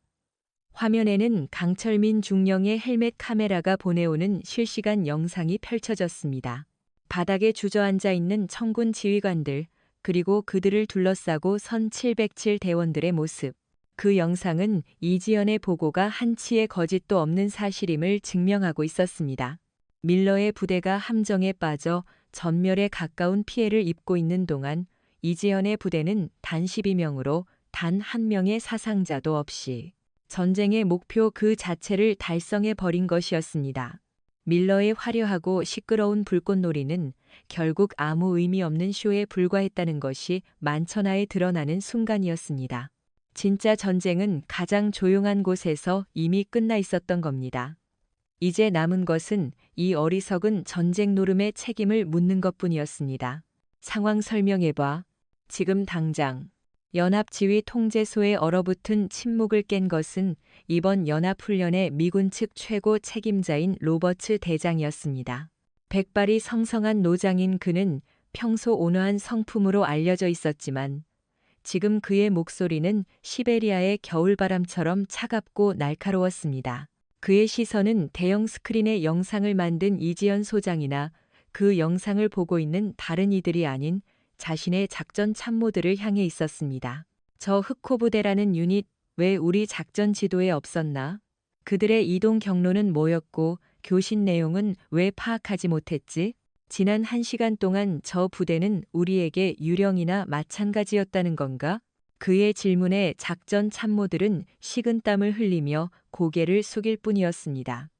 화면에는 강철민 중령의 헬멧 카메라가 보내오는 실시간 영상이 펼쳐졌습니다. 바닥에 주저앉아 있는 청군 지휘관들, 그리고 그들을 둘러싸고 선 707 대원들의 모습. 그 영상은 이지연의 보고가 한치의 거짓도 없는 사실임을 증명하고 있었습니다. 밀러의 부대가 함정에 빠져 전멸에 가까운 피해를 입고 있는 동안 이지연의 부대는 단 12명으로 단 한 명의 사상자도 없이 전쟁의 목표 그 자체를 달성해 버린 것이었습니다. 밀러의 화려하고 시끄러운 불꽃놀이는 결국 아무 의미 없는 쇼에 불과했다는 것이 만천하에 드러나는 순간이었습니다. 진짜 전쟁은 가장 조용한 곳에서 이미 끝나 있었던 겁니다. 이제 남은 것은 이 어리석은 전쟁 노름의 책임을 묻는 것뿐이었습니다. 상황 설명해봐. 지금 당장. 연합지휘 통제소에 얼어붙은 침묵을 깬 것은 이번 연합훈련의 미군 측 최고 책임자인 로버츠 대장이었습니다. 백발이 성성한 노장인 그는 평소 온화한 성품으로 알려져 있었지만 지금 그의 목소리는 시베리아의 겨울바람처럼 차갑고 날카로웠습니다. 그의 시선은 대형 스크린의 영상을 만든 이지연 소장이나 그 영상을 보고 있는 다른 이들이 아닌 자신의 작전 참모들을 향해 있었습니다. 저 흑호부대라는 유닛 왜 우리 작전 지도에 없었나? 그들의 이동 경로는 뭐였고 교신 내용은 왜 파악하지 못했지? 지난 1시간 동안 저 부대는 우리에게 유령이나 마찬가지였다는 건가? 그의 질문에 작전 참모들은 식은땀을 흘리며 고개를 숙일 뿐이었습니다.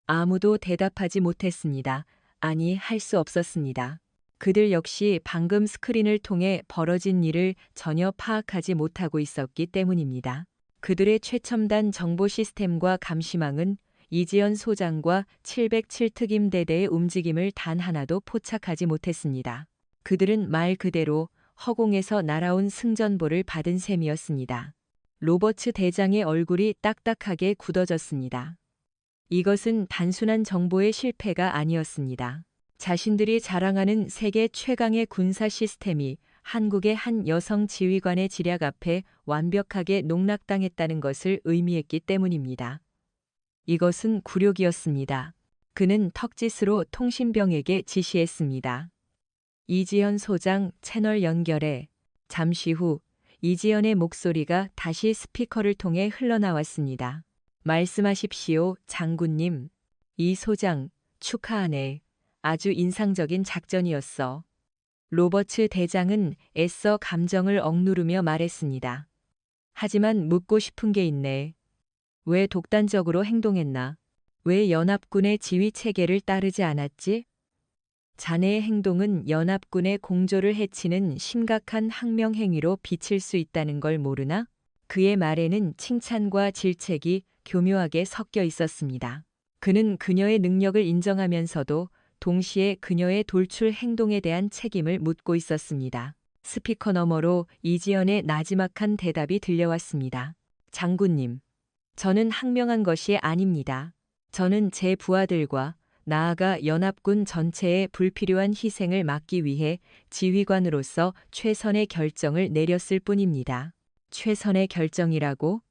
아무도 대답하지 못했습니다. 아니, 할 수 없었습니다. 그들 역시 방금 스크린을 통해 벌어진 일을 전혀 파악하지 못하고 있었기 때문입니다. 그들의 최첨단 정보 시스템과 감시망은 이지연 소장과 707 특임대대의 움직임을 단 하나도 포착하지 못했습니다. 그들은 말 그대로 허공에서 날아온 승전보를 받은 셈이었습니다. 로버츠 대장의 얼굴이 딱딱하게 굳어졌습니다. 이것은 단순한 정보의 실패가 아니었습니다. 자신들이 자랑하는 세계 최강의 군사 시스템이 한국의 한 여성 지휘관의 지략 앞에 완벽하게 농락당했다는 것을 의미했기 때문입니다. 이것은 굴욕이었습니다. 그는 턱짓으로 통신병에게 지시했습니다. 이지연 소장 채널 연결해. 잠시 후 이지연의 목소리가 다시 스피커를 통해 흘러나왔습니다. 말씀하십시오, 장군님. 이 소장, 축하하네. 아주 인상적인 작전이었어. 로버츠 대장은 애써 감정을 억누르며 말했습니다. 하지만 묻고 싶은 게 있네. 왜 독단적으로 행동했나? 왜 연합군의 지휘 체계를 따르지 않았지? 자네의 행동은 연합군의 공조를 해치는 심각한 항명 행위로 비칠 수 있다는 걸 모르나? 그의 말에는 칭찬과 질책이 교묘하게 섞여 있었습니다. 그는 그녀의 능력을 인정하면서도 동시에 그녀의 돌출 행동에 대한 책임을 묻고 있었습니다. 스피커 너머로 이지연의 나지막한 대답이 들려왔습니다. 장군님, 저는 항명한 것이 아닙니다. 저는 제 부하들과 나아가 연합군 전체의 불필요한 희생을 막기 위해 지휘관으로서 최선의 결정을 내렸을 뿐입니다. 최선의 결정이라고?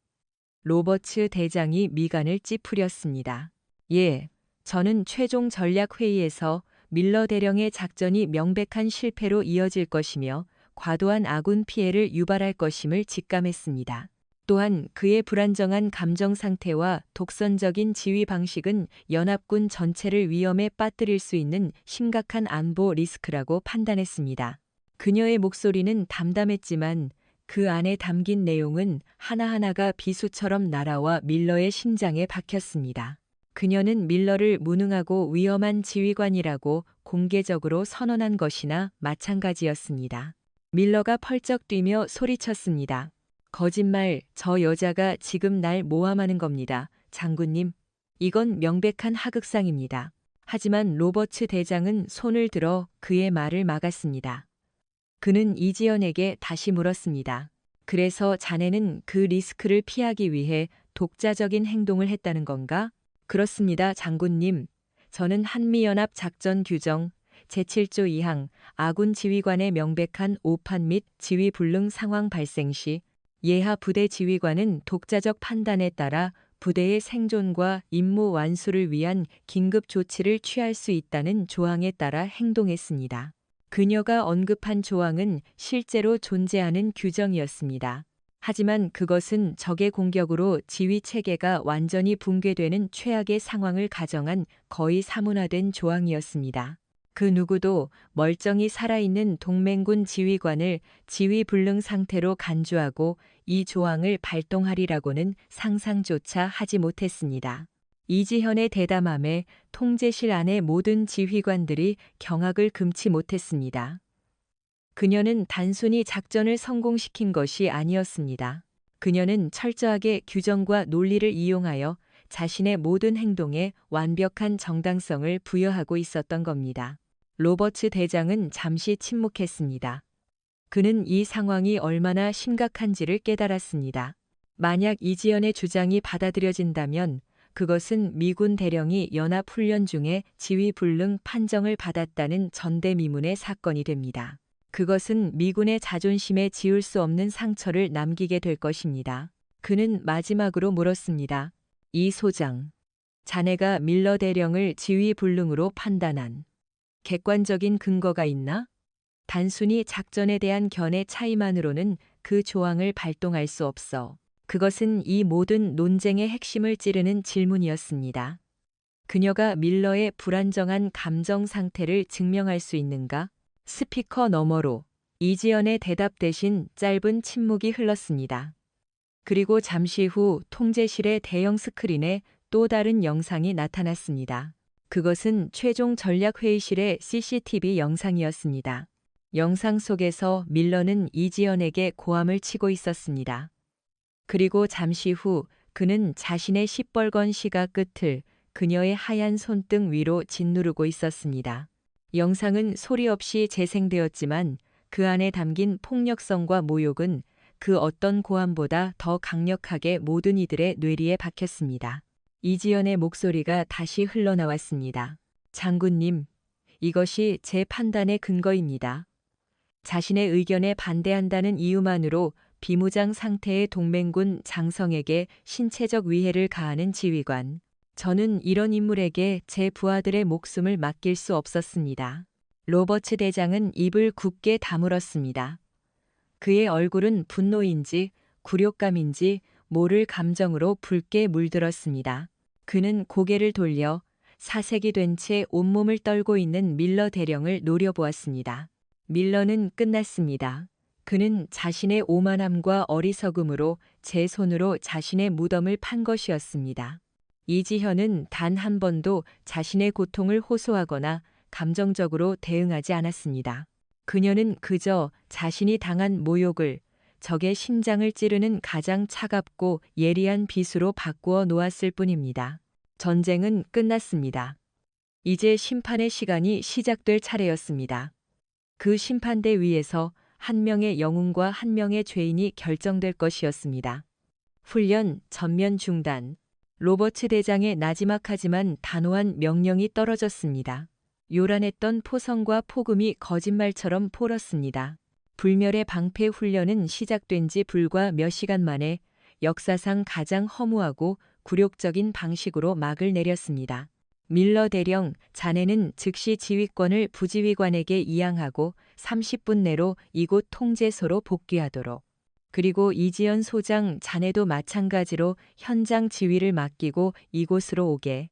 로버츠 대장이 미간을 찌푸렸습니다. 예, 저는 최종 전략 회의에서 밀러 대령의 작전이 명백한 실패로 이어질 것이며 과도한 아군 피해를 유발할 것임을 직감했습니다. 또한 그의 불안정한 감정 상태와 독선적인 지휘 방식은 연합군 전체를 위험에 빠뜨릴 수 있는 심각한 안보 리스크라고 판단했습니다. 그녀의 목소리는 담담했지만 그 안에 담긴 내용은 하나하나가 비수처럼 날아와 밀러의 심장에 박혔습니다. 그녀는 밀러를 무능하고 위험한 지휘관이라고 공개적으로 선언한 것이나 마찬가지였습니다. 밀러가 펄쩍 뛰며 소리쳤습니다. 거짓말, 저 여자가 지금 날 모함하는 겁니다. 장군님, 이건 명백한 하극상입니다. 하지만 로버츠 대장은 손을 들어 그의 말을 막았습니다. 그는 이지연에게 다시 물었습니다. 그래서 자네는 그 리스크를 피하기 위해 독자적인 행동을 했다는 건가? 그렇습니다, 장군님. 저는 한미연합 작전 규정 제7조 2항 아군 지휘관의 명백한 오판 및 지휘 불능 상황 발생 시 예하 부대 지휘관은 독자적 판단에 따라 부대의 생존과 임무 완수를 위한 긴급 조치를 취할 수 있다는 조항에 따라 행동했습니다. 그녀가 언급한 조항은 실제로 존재하는 규정이었습니다. 하지만 그것은 적의 공격으로 지휘 체계가 완전히 붕괴되는 최악의 상황을 가정한 거의 사문화된 조항이었습니다. 그 누구도 멀쩡히 살아있는 동맹군 지휘관을 지휘 불능 상태로 간주하고 이 조항을 발동하리라고는 상상조차 하지 못했습니다. 이지현의 대담함에 통제실 안의 모든 지휘관들이 경악을 금치 못했습니다. 그녀는 단순히 작전을 성공시킨 것이 아니었습니다. 그녀는 철저하게 규정과 논리를 이용하여 자신의 모든 행동에 완벽한 정당성을 부여하고 있었던 겁니다. 로버츠 대장은 잠시 침묵했습니다. 그는 이 상황이 얼마나 심각한지를 깨달았습니다. 만약 이지연의 주장이 받아들여진다면 그것은 미군 대령이 연합훈련 중에 지휘 불능 판정을 받았다는 전대미문의 사건이 됩니다. 그것은 미군의 자존심에 지울 수 없는 상처를 남기게 될 것입니다. 그는 마지막으로 물었습니다. 이 소장, 자네가 밀러 대령을 지휘 불능으로 판단한 객관적인 근거가 있나? 단순히 작전에 대한 견해 차이만으로는 그 조항을 발동할 수 없어. 그것은 이 모든 논쟁의 핵심을 찌르는 질문이었습니다. 그녀가 밀러의 불안정한 감정 상태를 증명할 수 있는가? 스피커 너머로 이지연의 대답 대신 짧은 침묵이 흘렀습니다. 그리고 잠시 후 통제실의 대형 스크린에 또 다른 영상이 나타났습니다. 그것은 최종 전략회의실의 CCTV 영상이었습니다. 영상 속에서 밀러는 이지연에게 고함을 치고 있었습니다. 그리고 잠시 후 그는 자신의 시뻘건 시가 끝을 그녀의 하얀 손등 위로 짓누르고 있었습니다. 영상은 소리 없이 재생되었지만 그 안에 담긴 폭력성과 모욕은 그 어떤 고함보다 더 강력하게 모든 이들의 뇌리에 박혔습니다. 이지연의 목소리가 다시 흘러나왔습니다. 장군님, 이것이 제 판단의 근거입니다. 자신의 의견에 반대한다는 이유만으로 비무장 상태의 동맹군 장성에게 신체적 위해를 가하는 지휘관. 저는 이런 인물에게 제 부하들의 목숨을 맡길 수 없었습니다. 로버츠 대장은 입을 굳게 다물었습니다. 그의 얼굴은 분노인지 굴욕감인지 모를 감정으로 붉게 물들었습니다. 그는 고개를 돌려 사색이 된 채 온몸을 떨고 있는 밀러 대령을 노려보았습니다. 밀러는 끝났습니다. 그는 자신의 오만함과 어리석음으로 제 손으로 자신의 무덤을 판 것이었습니다. 이지현은 단 한 번도 자신의 고통을 호소하거나 감정적으로 대응하지 않았습니다. 그녀는 그저 자신이 당한 모욕을 적의 심장을 찌르는 가장 차갑고 예리한 비수로 바꾸어 놓았을 뿐입니다. 전쟁은 끝났습니다. 이제 심판의 시간이 시작될 차례였습니다. 그 심판대 위에서 한 명의 영웅과 한 명의 죄인이 결정될 것이었습니다. 훈련 전면 중단. 로버츠 대장의 나지막하지만 단호한 명령이 떨어졌습니다. 요란했던 포성과 폭음이 거짓말처럼 포렀습니다. 불멸의 방패 훈련은 시작된 지 불과 몇 시간 만에 역사상 가장 허무하고 굴욕적인 방식으로 막을 내렸습니다. 밀러 대령, 자네는 즉시 지휘권을 부지휘관에게 이양하고 30분 내로 이곳 통제소로 복귀하도록. 그리고 이지연 소장, 자네도 마찬가지로 현장 지휘를 맡기고 이곳으로 오게.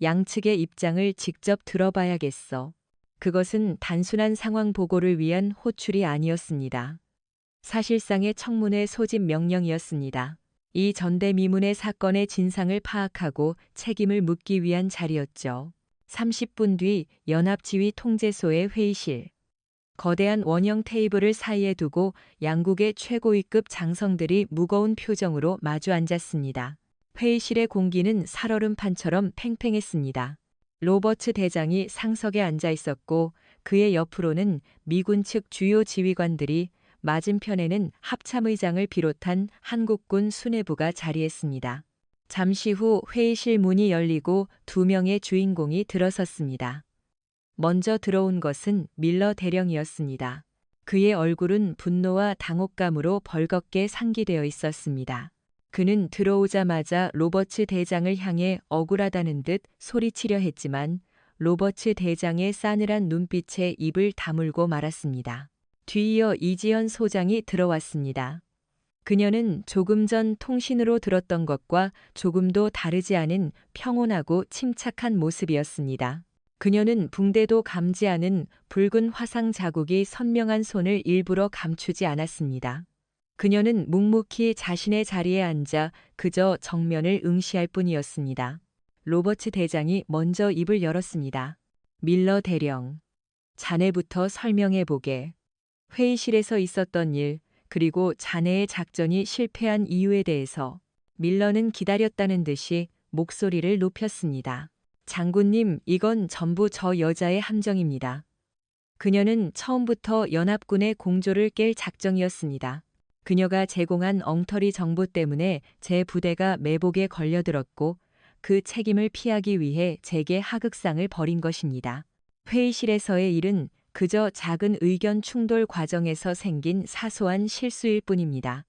양측의 입장을 직접 들어봐야겠어. 그것은 단순한 상황 보고를 위한 호출이 아니었습니다. 사실상의 청문회 소집 명령이었습니다. 이 전대미문의 사건의 진상을 파악하고 책임을 묻기 위한 자리였죠. 30분 뒤 연합지휘 통제소의 회의실. 거대한 원형 테이블을 사이에 두고 양국의 최고위급 장성들이 무거운 표정으로 마주 앉았습니다. 회의실의 공기는 살얼음판처럼 팽팽했습니다. 로버츠 대장이 상석에 앉아 있었고 그의 옆으로는 미군 측 주요 지휘관들이, 맞은편에는 합참의장을 비롯한 한국군 수뇌부가 자리했습니다. 잠시 후 회의실 문이 열리고 두 명의 주인공이 들어섰습니다. 먼저 들어온 것은 밀러 대령이었습니다. 그의 얼굴은 분노와 당혹감으로 벌겋게 상기되어 있었습니다. 그는 들어오자마자 로버츠 대장을 향해 억울하다는 듯 소리치려 했지만 로버츠 대장의 싸늘한 눈빛에 입을 다물고 말았습니다. 뒤이어 이지연 소장이 들어왔습니다. 그녀는 조금 전 통신으로 들었던 것과 조금도 다르지 않은 평온하고 침착한 모습이었습니다. 그녀는 붕대도 감지하는 붉은 화상 자국이 선명한 손을 일부러 감추지 않았습니다. 그녀는 묵묵히 자신의 자리에 앉아 그저 정면을 응시할 뿐이었습니다. 로버츠 대장이 먼저 입을 열었습니다. 밀러 대령, 자네부터 설명해보게. 회의실에서 있었던 일, 그리고 자네의 작전이 실패한 이유에 대해서. 밀러는 기다렸다는 듯이 목소리를 높였습니다. 장군님, 이건 전부 저 여자의 함정입니다. 그녀는 처음부터 연합군의 공조를 깰 작정이었습니다. 그녀가 제공한 엉터리 정보 때문에 제 부대가 매복에 걸려들었고 그 책임을 피하기 위해 제게 하극상을 벌인 것입니다. 회의실에서의 일은 그저 작은 의견 충돌 과정에서 생긴 사소한 실수일 뿐입니다.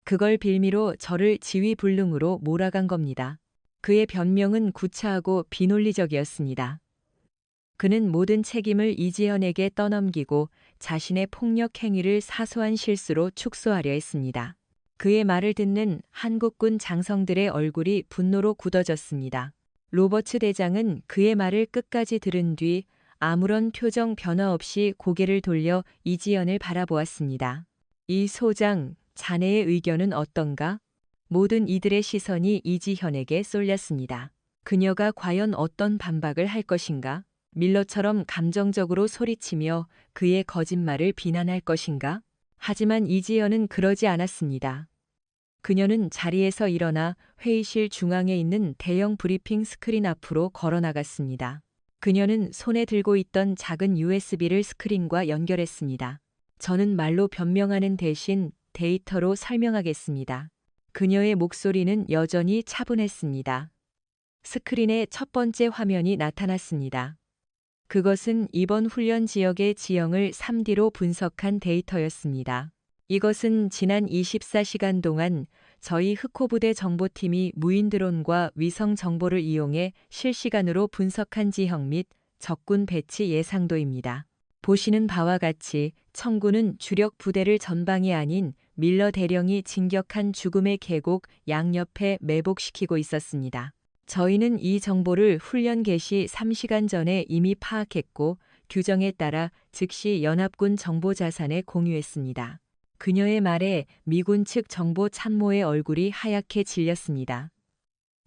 그걸 빌미로 저를 지휘불능으로 몰아간 겁니다. 그의 변명은 구차하고 비논리적이었습니다. 그는 모든 책임을 이지연에게 떠넘기고 자신의 폭력 행위를 사소한 실수로 축소하려 했습니다. 그의 말을 듣는 한국군 장성들의 얼굴이 분노로 굳어졌습니다. 로버츠 대장은 그의 말을 끝까지 들은 뒤 아무런 표정 변화 없이 고개를 돌려 이지연을 바라보았습니다. 이 소장, 자네의 의견은 어떤가? 모든 이들의 시선이 이지현에게 쏠렸습니다. 그녀가 과연 어떤 반박을 할 것인가? 밀러처럼 감정적으로 소리치며 그의 거짓말을 비난할 것인가? 하지만 이지연은 그러지 않았습니다. 그녀는 자리에서 일어나 회의실 중앙에 있는 대형 브리핑 스크린 앞으로 걸어 나갔습니다. 그녀는 손에 들고 있던 작은 USB를 스크린과 연결했습니다. 저는 말로 변명하는 대신 데이터로 설명하겠습니다. 그녀의 목소리는 여전히 차분했습니다. 스크린에 첫 번째 화면이 나타났습니다. 그것은 이번 훈련 지역의 지형을 3D로 분석한 데이터였습니다. 이것은 지난 24시간 동안 저희 흑호부대 정보팀이 무인 드론과 위성 정보를 이용해 실시간으로 분석한 지형 및 적군 배치 예상도입니다. 보시는 바와 같이 청군은 주력 부대를 전방이 아닌 밀러 대령이 진격한 죽음의 계곡 양옆에 매복시키고 있었습니다. 저희는 이 정보를 훈련 개시 3시간 전에 이미 파악했고 규정에 따라 즉시 연합군 정보자산에 공유했습니다. 그녀의 말에 미군 측 정보 참모의 얼굴이 하얗게 질렸습니다.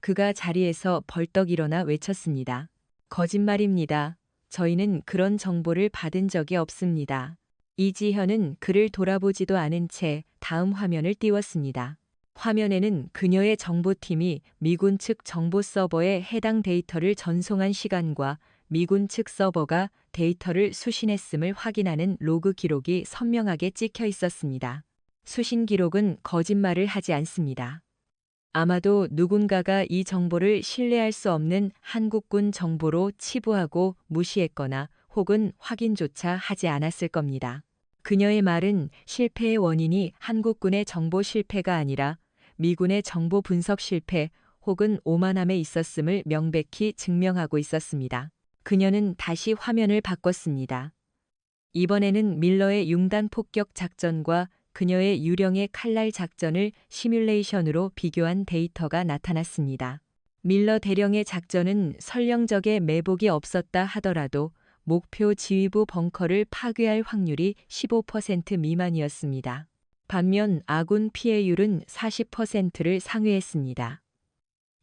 그가 자리에서 벌떡 일어나 외쳤습니다. 거짓말입니다. 저희는 그런 정보를 받은 적이 없습니다. 이지현은 그를 돌아보지도 않은 채 다음 화면을 띄웠습니다. 화면에는 그녀의 정보팀이 미군 측 정보 서버에 해당 데이터를 전송한 시간과 미군 측 서버가 데이터를 수신했음을 확인하는 로그 기록이 선명하게 찍혀 있었습니다. 수신 기록은 거짓말을 하지 않습니다. 아마도 누군가가 이 정보를 신뢰할 수 없는 한국군 정보로 치부하고 무시했거나 혹은 확인조차 하지 않았을 겁니다. 그녀의 말은 실패의 원인이 한국군의 정보 실패가 아니라 미군의 정보 분석 실패 혹은 오만함에 있었음을 명백히 증명하고 있었습니다. 그녀는 다시 화면을 바꿨습니다. 이번에는 밀러의 융단 폭격 작전과 그녀의 유령의 칼날 작전을 시뮬레이션으로 비교한 데이터가 나타났습니다. 밀러 대령의 작전은 설령적의 매복이 없었다 하더라도 목표 지휘부 벙커를 파괴할 확률이 15% 미만이었습니다. 반면 아군 피해율은 40%를 상회했습니다.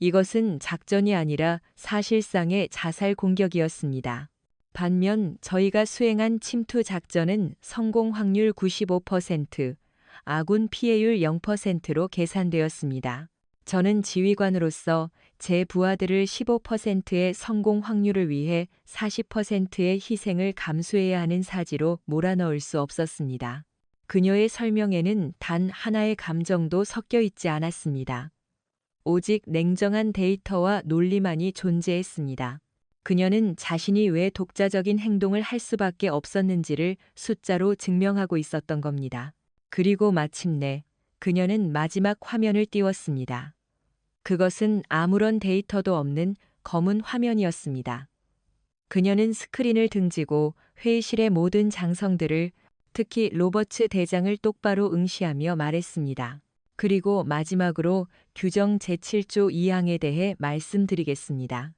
이것은 작전이 아니라 사실상의 자살 공격이었습니다. 반면 저희가 수행한 침투 작전은 성공 확률 95%, 아군 피해율 0%로 계산되었습니다. 저는 지휘관으로서 제 부하들을 15%의 성공 확률을 위해 40%의 희생을 감수해야 하는 사지로 몰아넣을 수 없었습니다. 그녀의 설명에는 단 하나의 감정도 섞여 있지 않았습니다. 오직 냉정한 데이터와 논리만이 존재했습니다. 그녀는 자신이 왜 독자적인 행동을 할 수밖에 없었는지를 숫자로 증명하고 있었던 겁니다. 그리고 마침내 그녀는 마지막 화면을 띄웠습니다. 그것은 아무런 데이터도 없는 검은 화면이었습니다. 그녀는 스크린을 등지고 회의실의 모든 장성들을 특히 로버츠 대장을 똑바로 응시하며 말했습니다. 그리고 마지막으로 규정 제7조 2항에 대해 말씀드리겠습니다.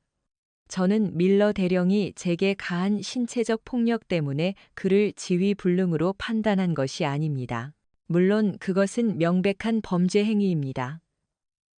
저는 밀러 대령이 제게 가한 신체적 폭력 때문에 그를 지휘불능으로 판단한 것이 아닙니다. 물론 그것은 명백한 범죄 행위입니다.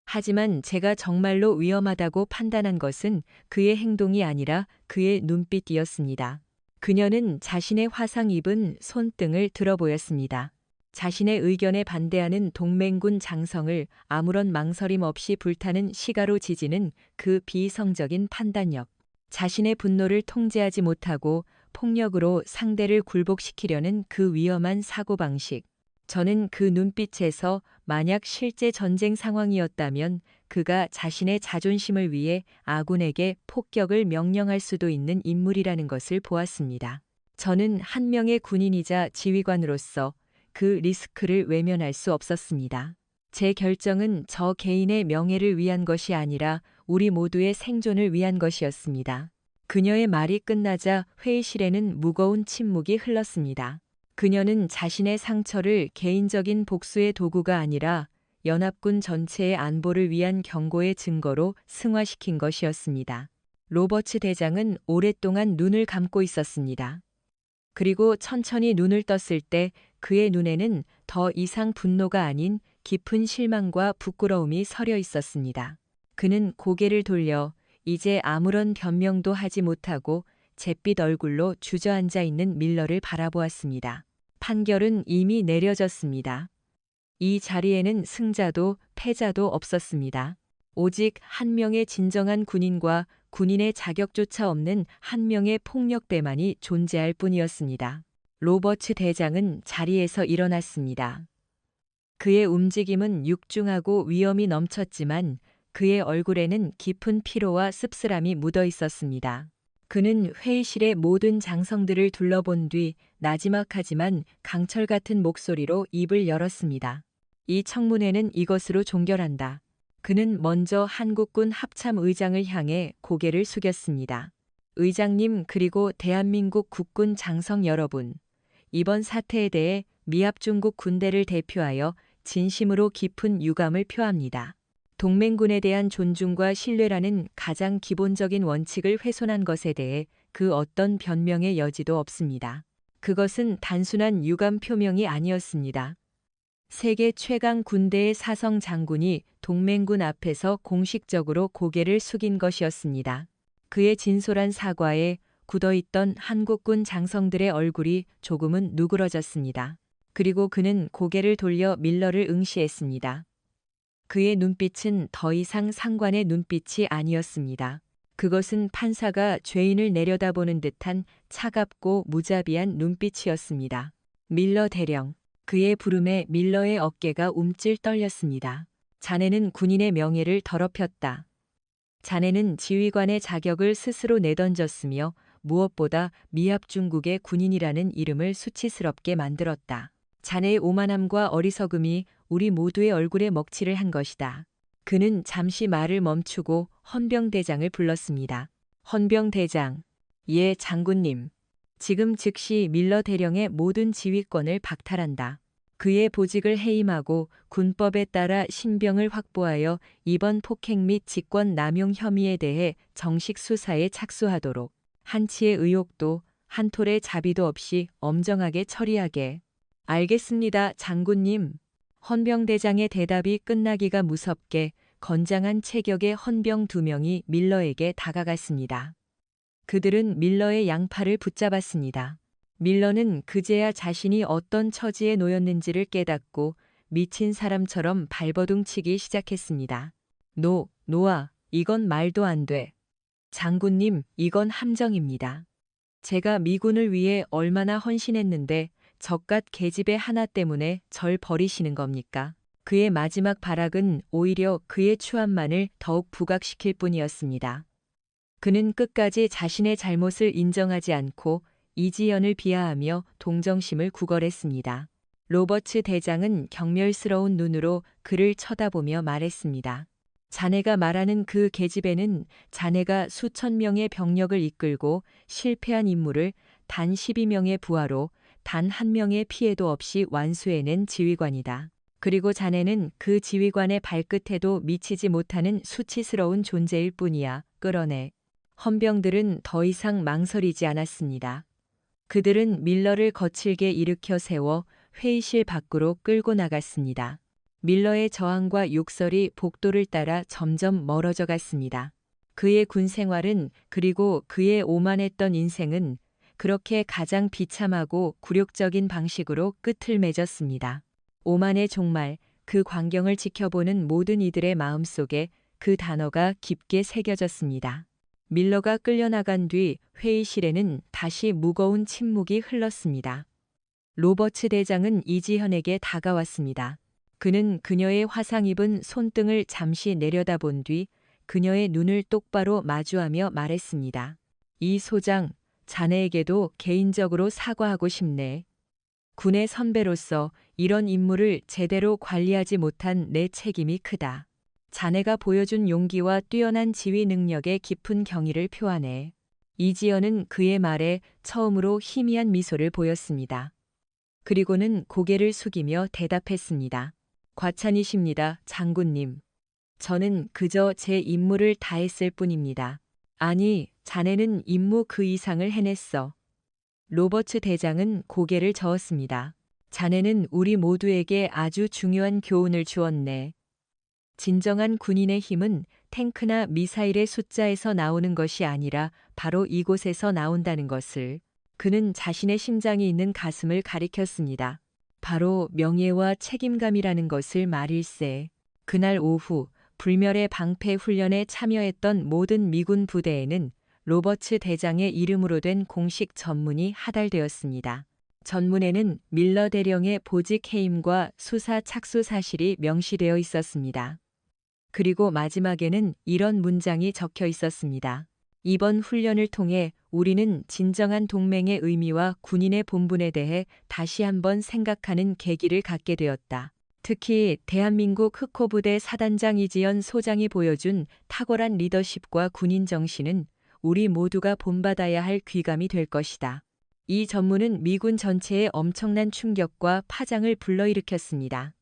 하지만 제가 정말로 위험하다고 판단한 것은 그의 행동이 아니라 그의 눈빛이었습니다. 그녀는 자신의 화상 입은 손등을 들어 보였습니다. 자신의 의견에 반대하는 동맹군 장성을 아무런 망설임 없이 불타는 시가로 지지는 그 비이성적인 판단력. 자신의 분노를 통제하지 못하고 폭력으로 상대를 굴복시키려는 그 위험한 사고방식. 저는 그 눈빛에서 만약 실제 전쟁 상황이었다면 그가 자신의 자존심을 위해 아군에게 폭격을 명령할 수도 있는 인물이라는 것을 보았습니다. 저는 한 명의 군인이자 지휘관으로서 그 리스크를 외면할 수 없었습니다. 제 결정은 저 개인의 명예를 위한 것이 아니라 우리 모두의 생존을 위한 것이었습니다. 그녀의 말이 끝나자 회의실에는 무거운 침묵이 흘렀습니다. 그녀는 자신의 상처를 개인적인 복수의 도구가 아니라 연합군 전체의 안보를 위한 경고의 증거로 승화시킨 것이었습니다. 로버츠 대장은 오랫동안 눈을 감고 있었습니다. 그리고 천천히 눈을 떴을 때 그의 눈에는 더 이상 분노가 아닌 깊은 실망과 부끄러움이 서려 있었습니다. 그는 고개를 돌려 이제 아무런 변명도 하지 못하고 잿빛 얼굴로 주저앉아 있는 밀러를 바라보았습니다. 판결은 이미 내려졌습니다. 이 자리에는 승자도 패자도 없었습니다. 오직 한 명의 진정한 군인과 군인의 자격조차 없는 한 명의 폭력배만이 존재할 뿐이었습니다. 로버츠 대장은 자리에서 일어났습니다. 그의 움직임은 육중하고 위험이 넘쳤지만 그의 얼굴에는 깊은 피로와 씁쓸함이 묻어 있었습니다. 그는 회의실의 모든 장성들을 둘러본 뒤 나지막하지만 강철 같은 목소리로 입을 열었습니다. 이 청문회는 이것으로 종결한다. 그는 먼저 한국군 합참의장을 향해 고개를 숙였습니다. 의장님 그리고 대한민국 국군 장성 여러분, 이번 사태에 대해 미합중국 군대를 대표하여 진심으로 깊은 유감을 표합니다. 동맹군에 대한 존중과 신뢰라는 가장 기본적인 원칙을 훼손한 것에 대해 그 어떤 변명의 여지도 없습니다. 그것은 단순한 유감 표명이 아니었습니다. 세계 최강 군대의 사성 장군이 동맹군 앞에서 공식적으로 고개를 숙인 것이었습니다. 그의 진솔한 사과에 굳어있던 한국군 장성들의 얼굴이 조금은 누그러졌습니다. 그리고 그는 고개를 돌려 밀러를 응시했습니다. 그의 눈빛은 더 이상 상관의 눈빛이 아니었습니다. 그것은 판사가 죄인을 내려다보는 듯한 차갑고 무자비한 눈빛이었습니다. 밀러 대령. 그의 부름에 밀러의 어깨가 움찔 떨렸습니다. 자네는 군인의 명예를 더럽혔다. 자네는 지휘관의 자격을 스스로 내던졌으며 무엇보다 미합중국의 군인이라는 이름을 수치스럽게 만들었다. 자네의 오만함과 어리석음이 우리 모두의 얼굴에 먹칠을 한 것이다. 그는 잠시 말을 멈추고 헌병대장을 불렀습니다. 헌병대장, 예 장군님. 지금 즉시 밀러 대령의 모든 지휘권을 박탈한다. 그의 보직을 해임하고 군법에 따라 신병을 확보하여 이번 폭행 및 직권 남용 혐의에 대해 정식 수사에 착수하도록 한치의 의혹도 한 톨의 자비도 없이 엄정하게 처리하게. 알겠습니다, 장군님. 헌병대장의 대답이 끝나기가 무섭게 건장한 체격의 헌병 2명이 밀러에게 다가갔습니다. 그들은 밀러의 양팔을 붙잡았습니다. 밀러는 그제야 자신이 어떤 처지에 놓였는지를 깨닫고 미친 사람처럼 발버둥치기 시작했습니다. 노아, 이건 말도 안 돼. 장군님, 이건 함정입니다. 제가 미군을 위해 얼마나 헌신했는데 젓갓 계집애 하나 때문에 절 버리시는 겁니까? 그의 마지막 발악은 오히려 그의 추함만을 더욱 부각시킬 뿐이었습니다. 그는 끝까지 자신의 잘못을 인정하지 않고 이지연을 비하하며 동정심을 구걸했습니다. 로버츠 대장은 경멸스러운 눈으로 그를 쳐다보며 말했습니다. 자네가 말하는 그 계집애는 자네가 수천 명의 병력을 이끌고 실패한 임무를 단 12명의 부하로 단 한 명의 피해도 없이 완수해낸 지휘관이다. 그리고 자네는 그 지휘관의 발끝에도 미치지 못하는 수치스러운 존재일 뿐이야. 끌어내. 헌병들은 더 이상 망설이지 않았습니다. 그들은 밀러를 거칠게 일으켜 세워 회의실 밖으로 끌고 나갔습니다. 밀러의 저항과 욕설이 복도를 따라 점점 멀어져 갔습니다. 그의 군 생활은 그리고 그의 오만했던 인생은 그렇게 가장 비참하고 굴욕적인 방식으로 끝을 맺었습니다. 오만의 종말, 그 광경을 지켜보는 모든 이들의 마음속에 그 단어가 깊게 새겨졌습니다. 밀러가 끌려나간 뒤 회의실에는 다시 무거운 침묵이 흘렀습니다. 로버츠 대장은 이지현에게 다가왔습니다. 그는 그녀의 화상 입은 손등을 잠시 내려다본 뒤 그녀의 눈을 똑바로 마주하며 말했습니다. 이 소장, 자네에게도 개인적으로 사과하고 싶네. 군의 선배로서 이런 임무를 제대로 관리하지 못한 내 책임이 크다. 자네가 보여준 용기와 뛰어난 지휘 능력에 깊은 경의를 표하네. 이지연은 그의 말에 처음으로 희미한 미소를 보였습니다. 그리고는 고개를 숙이며 대답했습니다. 과찬이십니다, 장군님. 저는 그저 제 임무를 다했을 뿐입니다. 아니, 자네는 임무 그 이상을 해냈어. 로버츠 대장은 고개를 저었습니다. 자네는 우리 모두에게 아주 중요한 교훈을 주었네. 진정한 군인의 힘은 탱크나 미사일의 숫자에서 나오는 것이 아니라 바로 이곳에서 나온다는 것을. 그는 자신의 심장이 있는 가슴을 가리켰습니다. 바로 명예와 책임감이라는 것을 말일세. 그날 오후 불멸의 방패 훈련에 참여했던 모든 미군 부대에는 로버츠 대장의 이름으로 된 공식 전문이 하달되었습니다. 전문에는 밀러 대령의 보직 해임과 수사 착수 사실이 명시되어 있었습니다. 그리고 마지막에는 이런 문장이 적혀 있었습니다. 이번 훈련을 통해 우리는 진정한 동맹의 의미와 군인의 본분에 대해 다시 한번 생각하는 계기를 갖게 되었다. 특히 대한민국 흑호부대 사단장 이지연 소장이 보여준 탁월한 리더십과 군인 정신은 우리 모두가 본받아야 할 귀감이 될 것이다. 이 전문은 미군 전체에 엄청난 충격과 파장을 불러일으켰습니다.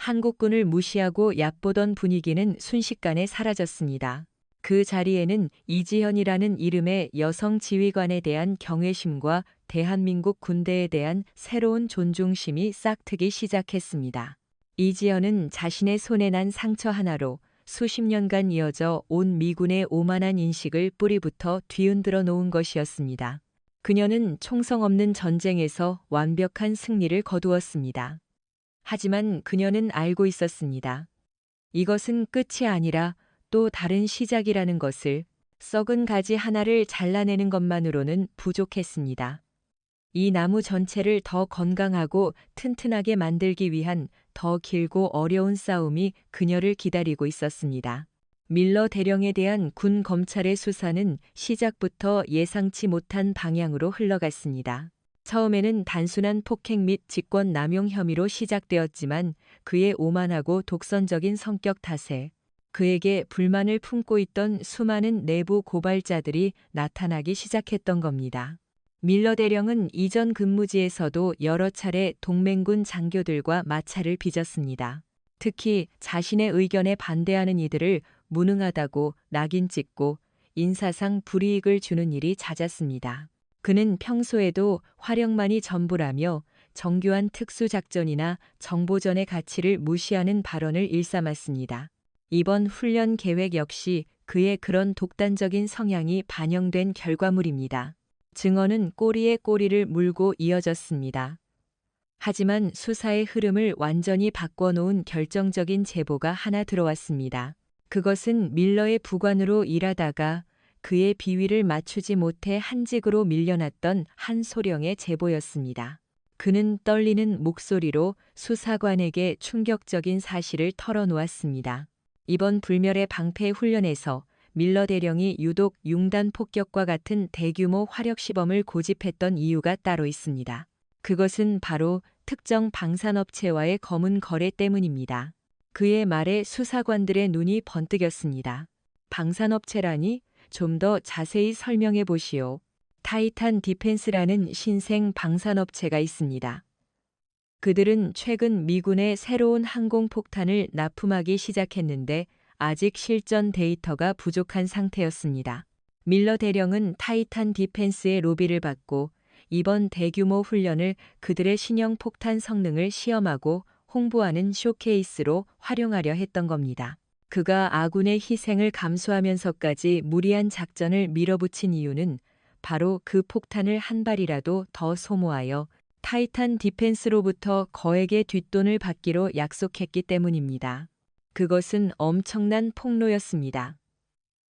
한국군을 무시하고 얕보던 분위기는 순식간에 사라졌습니다. 그 자리에는 이지현이라는 이름의 여성 지휘관에 대한 경외심과 대한민국 군대에 대한 새로운 존중심이 싹트기 시작했습니다. 이지현은 자신의 손에 난 상처 하나로 수십 년간 이어져 온 미군의 오만한 인식을 뿌리부터 뒤흔들어 놓은 것이었습니다. 그녀는 총성 없는 전쟁에서 완벽한 승리를 거두었습니다. 하지만 그녀는 알고 있었습니다. 이것은 끝이 아니라 또 다른 시작이라는 것을. 썩은 가지 하나를 잘라내는 것만으로는 부족했습니다. 이 나무 전체를 더 건강하고 튼튼하게 만들기 위한 더 길고 어려운 싸움이 그녀를 기다리고 있었습니다. 밀러 대령에 대한 군 검찰의 수사는 시작부터 예상치 못한 방향으로 흘러갔습니다. 처음에는 단순한 폭행 및 직권 남용 혐의로 시작되었지만 그의 오만하고 독선적인 성격 탓에 그에게 불만을 품고 있던 수많은 내부 고발자들이 나타나기 시작했던 겁니다. 밀러 대령은 이전 근무지에서도 여러 차례 동맹군 장교들과 마찰을 빚었습니다. 특히 자신의 의견에 반대하는 이들을 무능하다고 낙인 찍고 인사상 불이익을 주는 일이 잦았습니다. 그는 평소에도 화력만이 전부라며 정교한 특수작전이나 정보전의 가치를 무시하는 발언을 일삼았습니다. 이번 훈련 계획 역시 그의 그런 독단적인 성향이 반영된 결과물입니다. 증언은 꼬리에 꼬리를 물고 이어졌습니다. 하지만 수사의 흐름을 완전히 바꿔놓은 결정적인 제보가 하나 들어왔습니다. 그것은 밀러의 부관으로 일하다가 그의 비위를 맞추지 못해 한직으로 밀려났던 한 소령의 제보였습니다. 그는 떨리는 목소리로 수사관에게 충격적인 사실을 털어놓았습니다. 이번 불멸의 방패 훈련에서 밀러 대령이 유독 융단 폭격과 같은 대규모 화력 시범을 고집했던 이유가 따로 있습니다. 그것은 바로 특정 방산업체와의 검은 거래 때문입니다. 그의 말에 수사관들의 눈이 번뜩였습니다. 방산업체라니? 좀 더 자세히 설명해 보시오. 타이탄 디펜스라는 신생 방산업체가 있습니다. 그들은 최근 미군의 새로운 항공폭탄을 납품하기 시작했는데 아직 실전 데이터가 부족한 상태였습니다. 밀러 대령은 타이탄 디펜스의 로비를 받고 이번 대규모 훈련을 그들의 신형 폭탄 성능을 시험하고 홍보하는 쇼케이스로 활용하려 했던 겁니다. 그가 아군의 희생을 감수하면서까지 무리한 작전을 밀어붙인 이유는 바로 그 폭탄을 한 발이라도 더 소모하여 타이탄 디펜스로부터 거액의 뒷돈을 받기로 약속했기 때문입니다. 그것은 엄청난 폭로였습니다.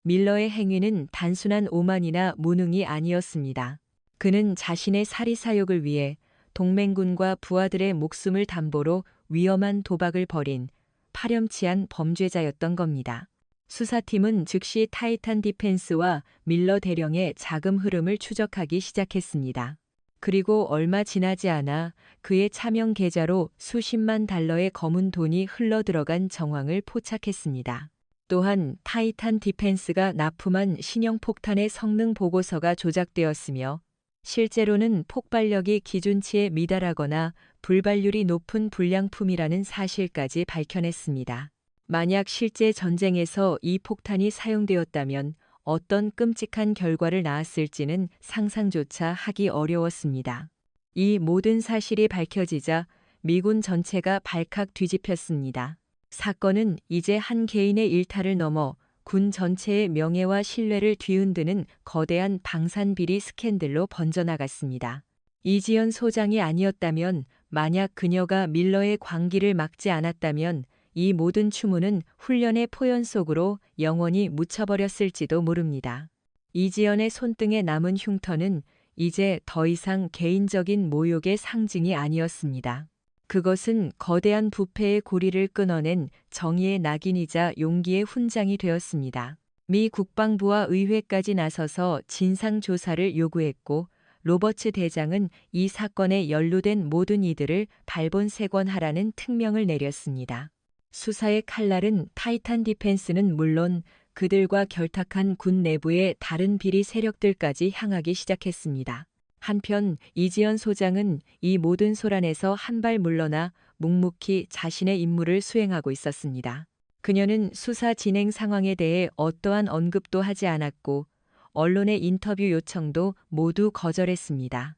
밀러의 행위는 단순한 오만이나 무능이 아니었습니다. 그는 자신의 사리사욕을 위해 동맹군과 부하들의 목숨을 담보로 위험한 도박을 벌인 파렴치한 범죄자였던 겁니다. 수사팀은 즉시 타이탄 디펜스와 밀러 대령의 자금 흐름을 추적하기 시작했습니다. 그리고 얼마 지나지 않아 그의 차명 계좌로 수십만 달러의 검은 돈이 흘러들어간 정황을 포착했습니다. 또한 타이탄 디펜스가 납품한 신형 폭탄의 성능 보고서가 조작되었으며 실제로는 폭발력이 기준치에 미달하거나 불발률이 높은 불량품이라는 사실까지 밝혀냈습니다. 만약 실제 전쟁에서 이 폭탄이 사용되었다면 어떤 끔찍한 결과를 낳았을지는 상상조차 하기 어려웠습니다. 이 모든 사실이 밝혀지자 미군 전체가 발칵 뒤집혔습니다. 사건은 이제 한 개인의 일탈을 넘어 군 전체의 명예와 신뢰를 뒤흔드는 거대한 방산비리 스캔들로 번져나갔습니다. 이지연 소장이 아니었다면, 만약 그녀가 밀러의 광기를 막지 않았다면 이 모든 추문은 훈련의 포연 속으로 영원히 묻혀버렸을지도 모릅니다. 이지연의 손등에 남은 흉터는 이제 더 이상 개인적인 모욕의 상징이 아니었습니다. 그것은 거대한 부패의 고리를 끊어낸 정의의 낙인이자 용기의 훈장이 되었습니다. 미 국방부와 의회까지 나서서 진상조사를 요구했고 로버츠 대장은 이 사건에 연루된 모든 이들을 발본색원하라는 특명을 내렸습니다. 수사의 칼날은 타이탄 디펜스는 물론 그들과 결탁한 군 내부의 다른 비리 세력들까지 향하기 시작했습니다. 한편 이지연 소장은 이 모든 소란에서 한 발 물러나 묵묵히 자신의 임무를 수행하고 있었습니다. 그녀는 수사 진행 상황에 대해 어떠한 언급도 하지 않았고 언론의 인터뷰 요청도 모두 거절했습니다.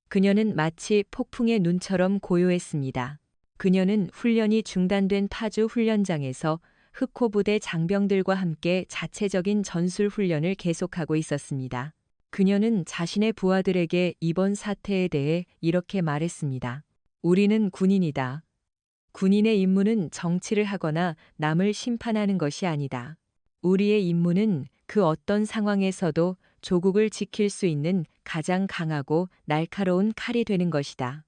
그녀는 마치 폭풍의 눈처럼 고요했습니다. 그녀는 훈련이 중단된 파주 훈련장에서 흑호부대 장병들과 함께 자체적인 전술 훈련을 계속하고 있었습니다. 그녀는 자신의 부하들에게 이번 사태에 대해 이렇게 말했습니다. 우리는 군인이다. 군인의 임무는 정치를 하거나 남을 심판하는 것이 아니다. 우리의 임무는 그 어떤 상황에서도 조국을 지킬 수 있는 가장 강하고 날카로운 칼이 되는 것이다.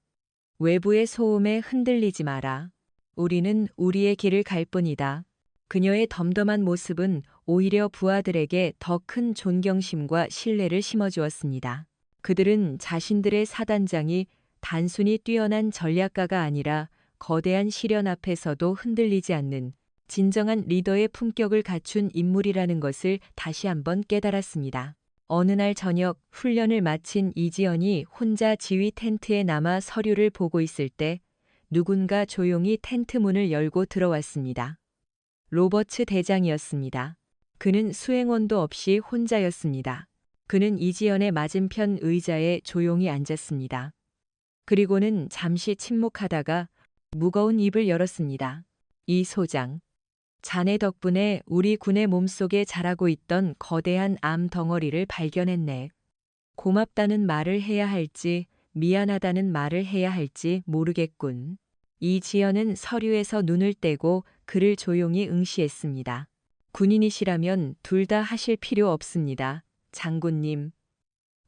외부의 소음에 흔들리지 마라. 우리는 우리의 길을 갈 뿐이다. 그녀의 덤덤한 모습은 오히려 부하들에게 더 큰 존경심과 신뢰를 심어주었습니다. 그들은 자신들의 사단장이 단순히 뛰어난 전략가가 아니라 거대한 시련 앞에서도 흔들리지 않는 진정한 리더의 품격을 갖춘 인물이라는 것을 다시 한번 깨달았습니다. 어느 날 저녁 훈련을 마친 이지연이 혼자 지휘 텐트에 남아 서류를 보고 있을 때 누군가 조용히 텐트 문을 열고 들어왔습니다. 로버츠 대장이었습니다. 그는 수행원도 없이 혼자였습니다. 그는 이지연의 맞은편 의자에 조용히 앉았습니다. 그리고는 잠시 침묵하다가 무거운 입을 열었습니다. 이 소장. 자네 덕분에 우리 군의 몸속에 자라고 있던 거대한 암 덩어리를 발견했네. 고맙다는 말을 해야 할지 미안하다는 말을 해야 할지 모르겠군. 이지연은 서류에서 눈을 떼고 그를 조용히 응시했습니다. 군인이시라면 둘 다 하실 필요 없습니다. 장군님.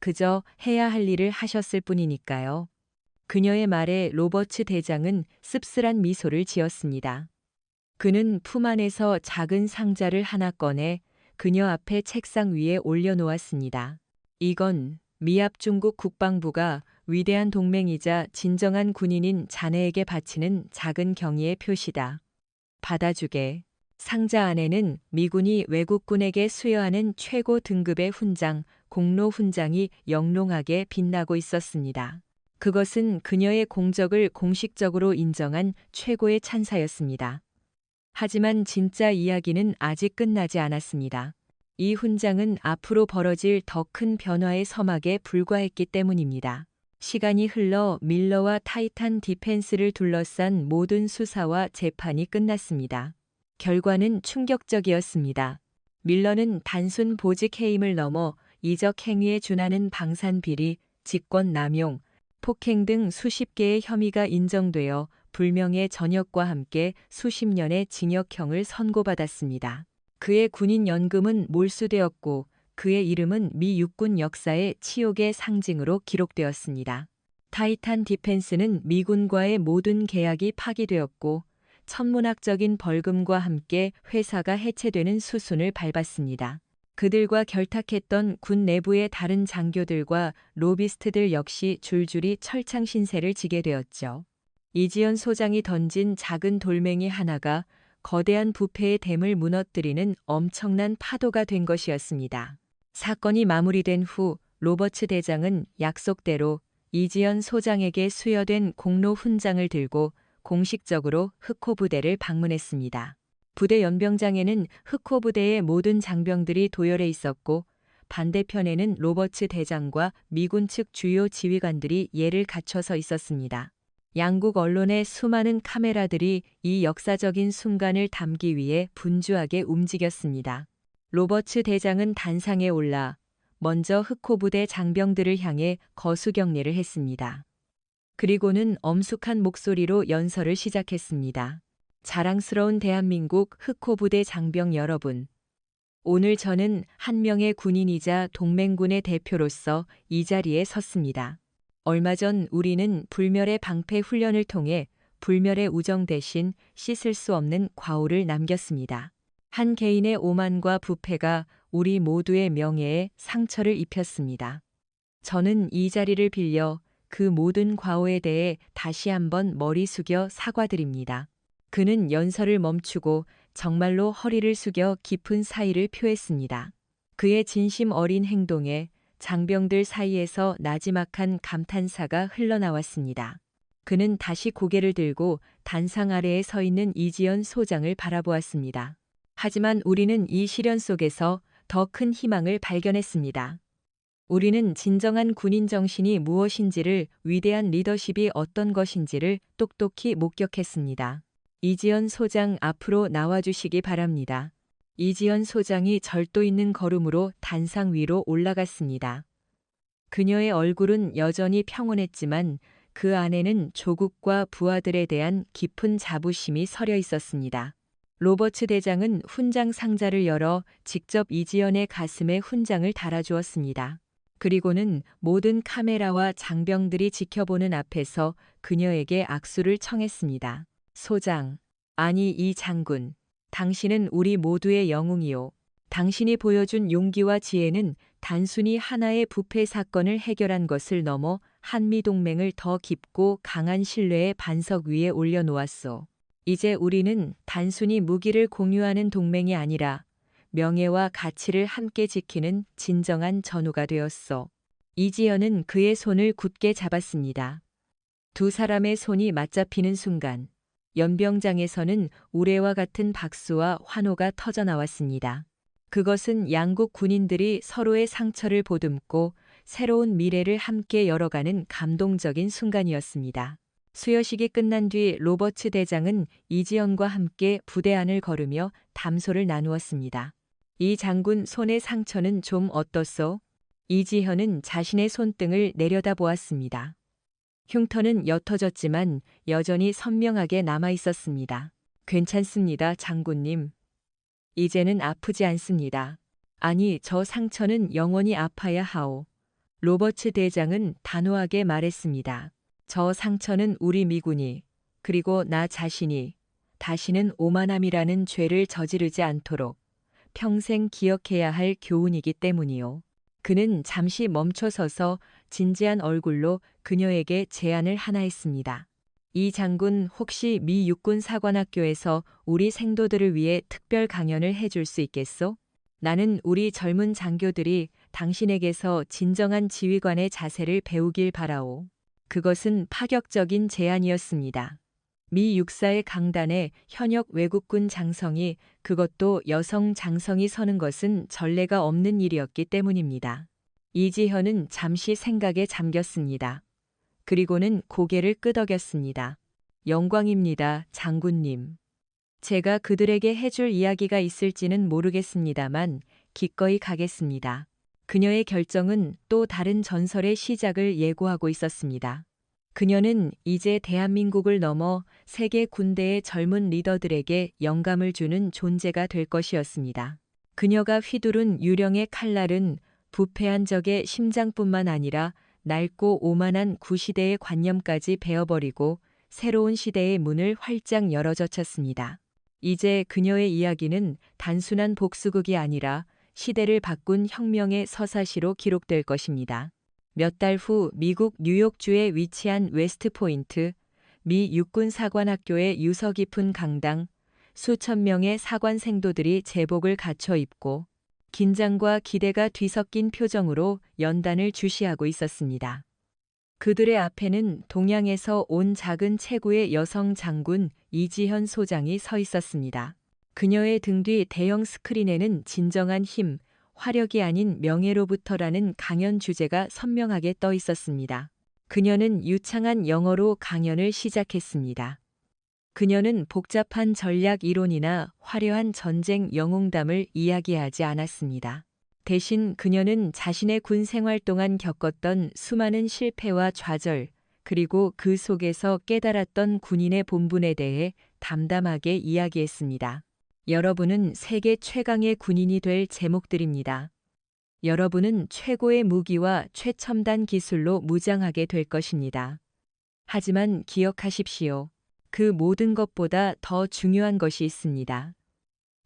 그저 해야 할 일을 하셨을 뿐이니까요. 그녀의 말에 로버츠 대장은 씁쓸한 미소를 지었습니다. 그는 품 안에서 작은 상자를 하나 꺼내 그녀 앞에 책상 위에 올려놓았습니다. 이건 미합 중국 국방부가 위대한 동맹이자 진정한 군인인 자네에게 바치는 작은 경의의 표시다. 받아주게. 상자 안에는 미군이 외국군에게 수여하는 최고 등급의 훈장, 공로 훈장이 영롱하게 빛나고 있었습니다. 그것은 그녀의 공적을 공식적으로 인정한 최고의 찬사였습니다. 하지만 진짜 이야기는 아직 끝나지 않았습니다. 이 훈장은 앞으로 벌어질 더 큰 변화의 서막에 불과했기 때문입니다. 시간이 흘러 밀러와 타이탄 디펜스를 둘러싼 모든 수사와 재판이 끝났습니다. 결과는 충격적이었습니다. 밀러는 단순 보직 해임을 넘어 이적 행위에 준하는 방산 비리, 직권 남용, 폭행 등 수십 개의 혐의가 인정되어 불명예 전역과 함께 수십 년의 징역형을 선고받았습니다. 그의 군인 연금은 몰수되었고 그의 이름은 미 육군 역사의 치욕의 상징으로 기록되었습니다. 타이탄 디펜스는 미군과의 모든 계약이 파기되었고 천문학적인 벌금과 함께 회사가 해체되는 수순을 밟았습니다. 그들과 결탁했던 군 내부의 다른 장교들과 로비스트들 역시 줄줄이 철창 신세를 지게 되었죠. 이지연 소장이 던진 작은 돌멩이 하나가 거대한 부패의 댐을 무너뜨리는 엄청난 파도가 된 것이었습니다. 사건이 마무리된 후 로버츠 대장은 약속대로 이지연 소장에게 수여된 공로 훈장을 들고 공식적으로 흑호부대를 방문했습니다. 부대 연병장에는 흑호부대의 모든 장병들이 도열해 있었고 반대편에는 로버츠 대장과 미군 측 주요 지휘관들이 예를 갖춰서 있었습니다. 양국 언론의 수많은 카메라들이 이 역사적인 순간을 담기 위해 분주하게 움직였습니다. 로버츠 대장은 단상에 올라 먼저 흑호부대 장병들을 향해 거수경례를 했습니다. 그리고는 엄숙한 목소리로 연설을 시작했습니다. 자랑스러운 대한민국 흑호부대 장병 여러분. 오늘 저는 한 명의 군인이자 동맹군의 대표로서 이 자리에 섰습니다. 얼마 전 우리는 불멸의 방패 훈련을 통해 불멸의 우정 대신 씻을 수 없는 과오를 남겼습니다. 한 개인의 오만과 부패가 우리 모두의 명예에 상처를 입혔습니다. 저는 이 자리를 빌려 그 모든 과오에 대해 다시 한번 머리 숙여 사과드립니다. 그는 연설을 멈추고 정말로 허리를 숙여 깊은 사의를 표했습니다. 그의 진심 어린 행동에 장병들 사이에서 나지막한 감탄사가 흘러나왔습니다. 그는 다시 고개를 들고 단상 아래에 서 있는 이지연 소장을 바라보았습니다. 하지만 우리는 이 시련 속에서 더 큰 희망을 발견했습니다. 우리는 진정한 군인 정신이 무엇인지를, 위대한 리더십이 어떤 것인지를 똑똑히 목격했습니다. 이지연 소장 앞으로 나와주시기 바랍니다. 이지연 소장이 절도 있는 걸음으로 단상 위로 올라갔습니다. 그녀의 얼굴은 여전히 평온했지만 그 안에는 조국과 부하들에 대한 깊은 자부심이 서려 있었습니다. 로버츠 대장은 훈장 상자를 열어 직접 이지연의 가슴에 훈장을 달아주었습니다. 그리고는 모든 카메라와 장병들이 지켜보는 앞에서 그녀에게 악수를 청했습니다. 소장, 아니 이 장군, 당신은 우리 모두의 영웅이요. 당신이 보여준 용기와 지혜는 단순히 하나의 부패 사건을 해결한 것을 넘어 한미동맹을 더 깊고 강한 신뢰의 반석 위에 올려놓았소. 이제 우리는 단순히 무기를 공유하는 동맹이 아니라 명예와 가치를 함께 지키는 진정한 전우가 되었소. 이지연은 그의 손을 굳게 잡았습니다. 두 사람의 손이 맞잡히는 순간 연병장에서는 우레와 같은 박수와 환호가 터져나왔습니다. 그것은 양국 군인들이 서로의 상처를 보듬고 새로운 미래를 함께 열어가는 감동적인 순간이었습니다. 수여식이 끝난 뒤 로버츠 대장은 이지연과 함께 부대 안을 걸으며 담소를 나누었습니다. 이 장군 손의 상처는 좀 어떻소? 이지현은 자신의 손등을 내려다보았습니다. 흉터는 옅어졌지만 여전히 선명하게 남아 있었습니다. 괜찮습니다, 장군님. 이제는 아프지 않습니다. 아니, 저 상처는 영원히 아파야 하오. 로버츠 대장은 단호하게 말했습니다. 저 상처는 우리 미군이, 그리고 나 자신이 다시는 오만함이라는 죄를 저지르지 않도록 평생 기억해야 할 교훈이기 때문이요. 그는 잠시 멈춰서서 진지한 얼굴로 그녀에게 제안을 하나 했습니다. 이 장군 혹시 미 육군 사관학교에서 우리 생도들을 위해 특별 강연을 해줄 수 있겠소? 나는 우리 젊은 장교들이 당신에게서 진정한 지휘관의 자세를 배우길 바라오. 그것은 파격적인 제안이었습니다. 미 육사의 강단에 현역 외국군 장성이, 그것도 여성 장성이 서는 것은 전례가 없는 일이었기 때문입니다. 이지현은 잠시 생각에 잠겼습니다. 그리고는 고개를 끄덕였습니다. 영광입니다, 장군님. 제가 그들에게 해줄 이야기가 있을지는 모르겠습니다만 기꺼이 가겠습니다. 그녀의 결정은 또 다른 전설의 시작을 예고하고 있었습니다. 그녀는 이제 대한민국을 넘어 세계 군대의 젊은 리더들에게 영감을 주는 존재가 될 것이었습니다. 그녀가 휘두른 유령의 칼날은 부패한 적의 심장뿐만 아니라 낡고 오만한 구시대의 관념까지 베어버리고 새로운 시대의 문을 활짝 열어젖혔습니다. 이제 그녀의 이야기는 단순한 복수극이 아니라 시대를 바꾼 혁명의 서사시로 기록될 것입니다. 몇 달 후 미국 뉴욕주에 위치한 웨스트포인트, 미 육군 사관학교의 유서 깊은 강당, 수천 명의 사관 생도들이 제복을 갖춰 입고 긴장과 기대가 뒤섞인 표정으로 연단을 주시하고 있었습니다. 그들의 앞에는 동양에서 온 작은 체구의 여성 장군 이지현 소장이 서 있었습니다. 그녀의 등 뒤 대형 스크린에는 진정한 힘, 화력이 아닌 명예로부터라는 강연 주제가 선명하게 떠 있었습니다. 그녀는 유창한 영어로 강연을 시작했습니다. 그녀는 복잡한 전략 이론이나 화려한 전쟁 영웅담을 이야기하지 않았습니다. 대신 그녀는 자신의 군 생활 동안 겪었던 수많은 실패와 좌절, 그리고 그 속에서 깨달았던 군인의 본분에 대해 담담하게 이야기했습니다. 여러분은 세계 최강의 군인이 될 제목들입니다. 여러분은 최고의 무기와 최첨단 기술로 무장하게 될 것입니다. 하지만 기억하십시오. 그 모든 것보다 더 중요한 것이 있습니다.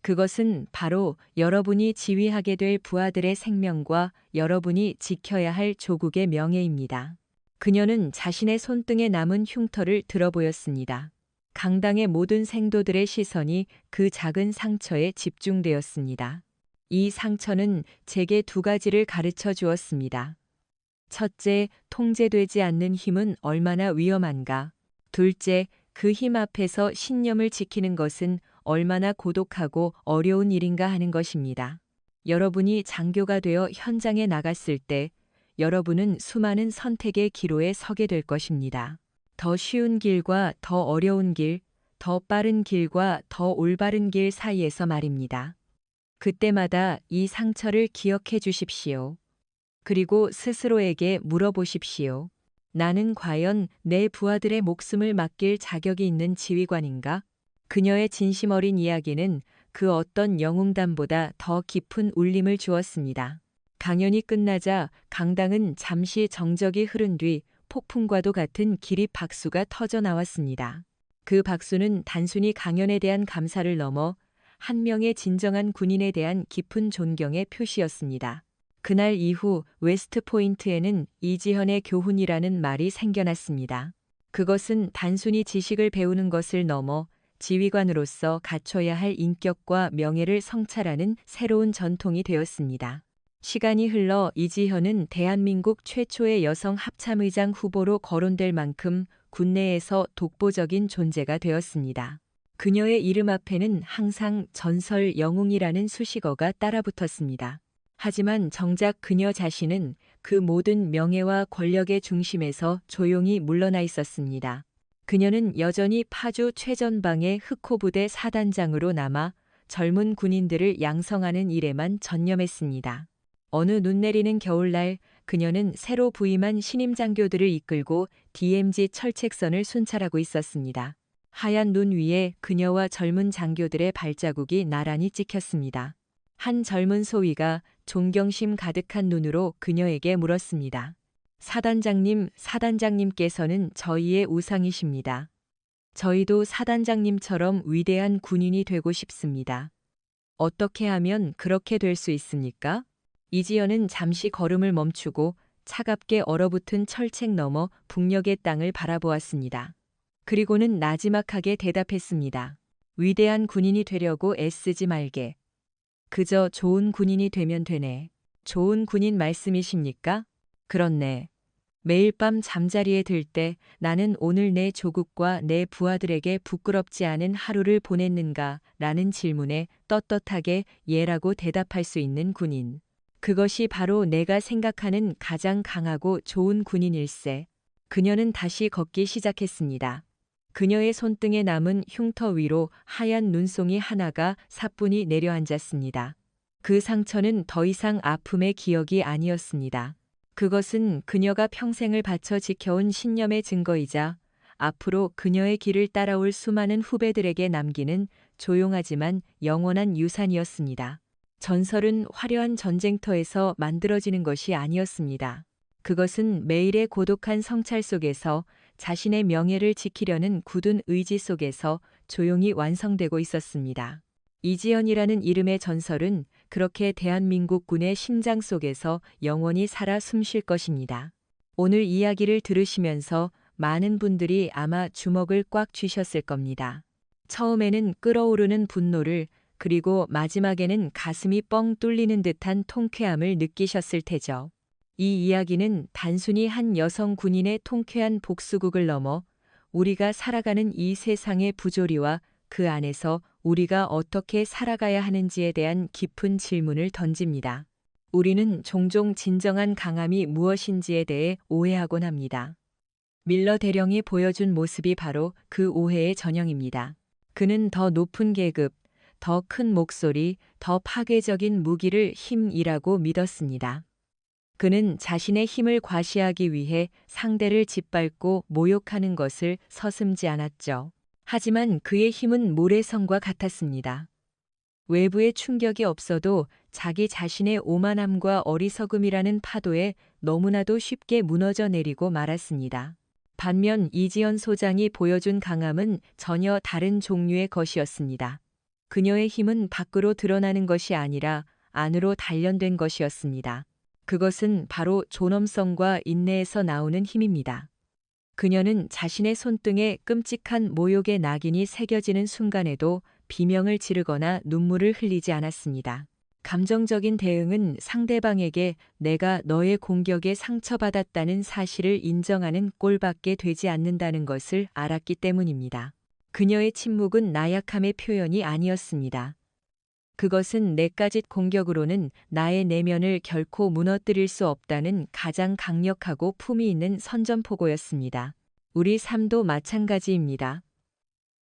그것은 바로 여러분이 지휘하게 될 부하들의 생명과 여러분이 지켜야 할 조국의 명예입니다. 그녀는 자신의 손등에 남은 흉터를 들어보였습니다. 강당의 모든 생도들의 시선이 그 작은 상처에 집중되었습니다. 이 상처는 제게 두 가지를 가르쳐 주었습니다. 첫째, 통제되지 않는 힘은 얼마나 위험한가. 둘째, 그 힘 앞에서 신념을 지키는 것은 얼마나 고독하고 어려운 일인가 하는 것입니다. 여러분이 장교가 되어 현장에 나갔을 때 여러분은 수많은 선택의 기로에 서게 될 것입니다. 더 쉬운 길과 더 어려운 길, 더 빠른 길과 더 올바른 길 사이에서 말입니다. 그때마다 이 상처를 기억해 주십시오. 그리고 스스로에게 물어보십시오. 나는 과연 내 부하들의 목숨을 맡길 자격이 있는 지휘관인가? 그녀의 진심 어린 이야기는 그 어떤 영웅담보다 더 깊은 울림을 주었습니다. 강연이 끝나자 강당은 잠시 정적이 흐른 뒤 폭풍과도 같은 기립 박수가 터져 나왔습니다. 그 박수는 단순히 강연에 대한 감사를 넘어 한 명의 진정한 군인에 대한 깊은 존경의 표시였습니다. 그날 이후 웨스트포인트에는 이지현의 교훈이라는 말이 생겨났습니다. 그것은 단순히 지식을 배우는 것을 넘어 지휘관으로서 갖춰야 할 인격과 명예를 성찰하는 새로운 전통이 되었습니다. 시간이 흘러 이지현은 대한민국 최초의 여성 합참의장 후보로 거론될 만큼 군내에서 독보적인 존재가 되었습니다. 그녀의 이름 앞에는 항상 전설 영웅이라는 수식어가 따라붙었습니다. 하지만 정작 그녀 자신은 그 모든 명예와 권력의 중심에서 조용히 물러나 있었습니다. 그녀는 여전히 파주 최전방의 흑호부대 사단장으로 남아 젊은 군인들을 양성하는 일에만 전념했습니다. 어느 눈 내리는 겨울날 그녀는 새로 부임한 신임 장교들을 이끌고 DMZ 철책선을 순찰하고 있었습니다. 하얀 눈 위에 그녀와 젊은 장교들의 발자국이 나란히 찍혔습니다. 한 젊은 소위가 존경심 가득한 눈으로 그녀에게 물었습니다. 사단장님께서는 저희의 우상이십니다. 저희도 사단장님처럼 위대한 군인이 되고 싶습니다. 어떻게 하면 그렇게 될 수 있습니까? 이지연은 잠시 걸음을 멈추고 차갑게 얼어붙은 철책 너머 북녘의 땅을 바라보았습니다. 그리고는 나지막하게 대답했습니다. 위대한 군인이 되려고 애쓰지 말게. 그저 좋은 군인이 되면 되네. 좋은 군인 말씀이십니까? 그렇네. 매일 밤 잠자리에 들 때 나는 오늘 내 조국과 내 부하들에게 부끄럽지 않은 하루를 보냈는가? 라는 질문에 떳떳하게 예라고 대답할 수 있는 군인. 그것이 바로 내가 생각하는 가장 강하고 좋은 군인일세. 그녀는 다시 걷기 시작했습니다. 그녀의 손등에 남은 흉터 위로 하얀 눈송이 하나가 사뿐히 내려앉았습니다. 그 상처는 더 이상 아픔의 기억이 아니었습니다. 그것은 그녀가 평생을 바쳐 지켜온 신념의 증거이자 앞으로 그녀의 길을 따라올 수많은 후배들에게 남기는 조용하지만 영원한 유산이었습니다. 전설은 화려한 전쟁터에서 만들어지는 것이 아니었습니다. 그것은 매일의 고독한 성찰 속에서 자신의 명예를 지키려는 굳은 의지 속에서 조용히 완성되고 있었습니다. 이지연이라는 이름의 전설은 그렇게 대한민국 군의 심장 속에서 영원히 살아 숨쉴 것입니다. 오늘 이야기를 들으시면서 많은 분들이 아마 주먹을 꽉 쥐셨을 겁니다. 처음에는 끓어오르는 분노를 그리고 마지막에는 가슴이 뻥 뚫리는 듯한 통쾌함을 느끼셨을 테죠. 이 이야기는 단순히 한 여성 군인의 통쾌한 복수극을 넘어 우리가 살아가는 이 세상의 부조리와 그 안에서 우리가 어떻게 살아가야 하는지에 대한 깊은 질문을 던집니다. 우리는 종종 진정한 강함이 무엇인지에 대해 오해하곤 합니다. 밀러 대령이 보여준 모습이 바로 그 오해의 전형입니다. 그는 더 높은 계급, 더 큰 목소리, 더 파괴적인 무기를 힘이라고 믿었습니다. 그는 자신의 힘을 과시하기 위해 상대를 짓밟고 모욕하는 것을 서슴지 않았죠. 하지만 그의 힘은 모래성과 같았습니다. 외부의 충격이 없어도 자기 자신의 오만함과 어리석음이라는 파도에 너무나도 쉽게 무너져 내리고 말았습니다. 반면 이지연 소장이 보여준 강함은 전혀 다른 종류의 것이었습니다. 그녀의 힘은 밖으로 드러나는 것이 아니라 안으로 단련된 것이었습니다. 그것은 바로 존엄성과 인내에서 나오는 힘입니다. 그녀는 자신의 손등에 끔찍한 모욕의 낙인이 새겨지는 순간에도 비명을 지르거나 눈물을 흘리지 않았습니다. 감정적인 대응은 상대방에게 내가 너의 공격에 상처받았다는 사실을 인정하는 꼴밖에 되지 않는다는 것을 알았기 때문입니다. 그녀의 침묵은 나약함의 표현이 아니었습니다. 그것은 내까짓 공격으로는 나의 내면을 결코 무너뜨릴 수 없다는 가장 강력하고 품위 있는 선전포고였습니다. 우리 삶도 마찬가지입니다.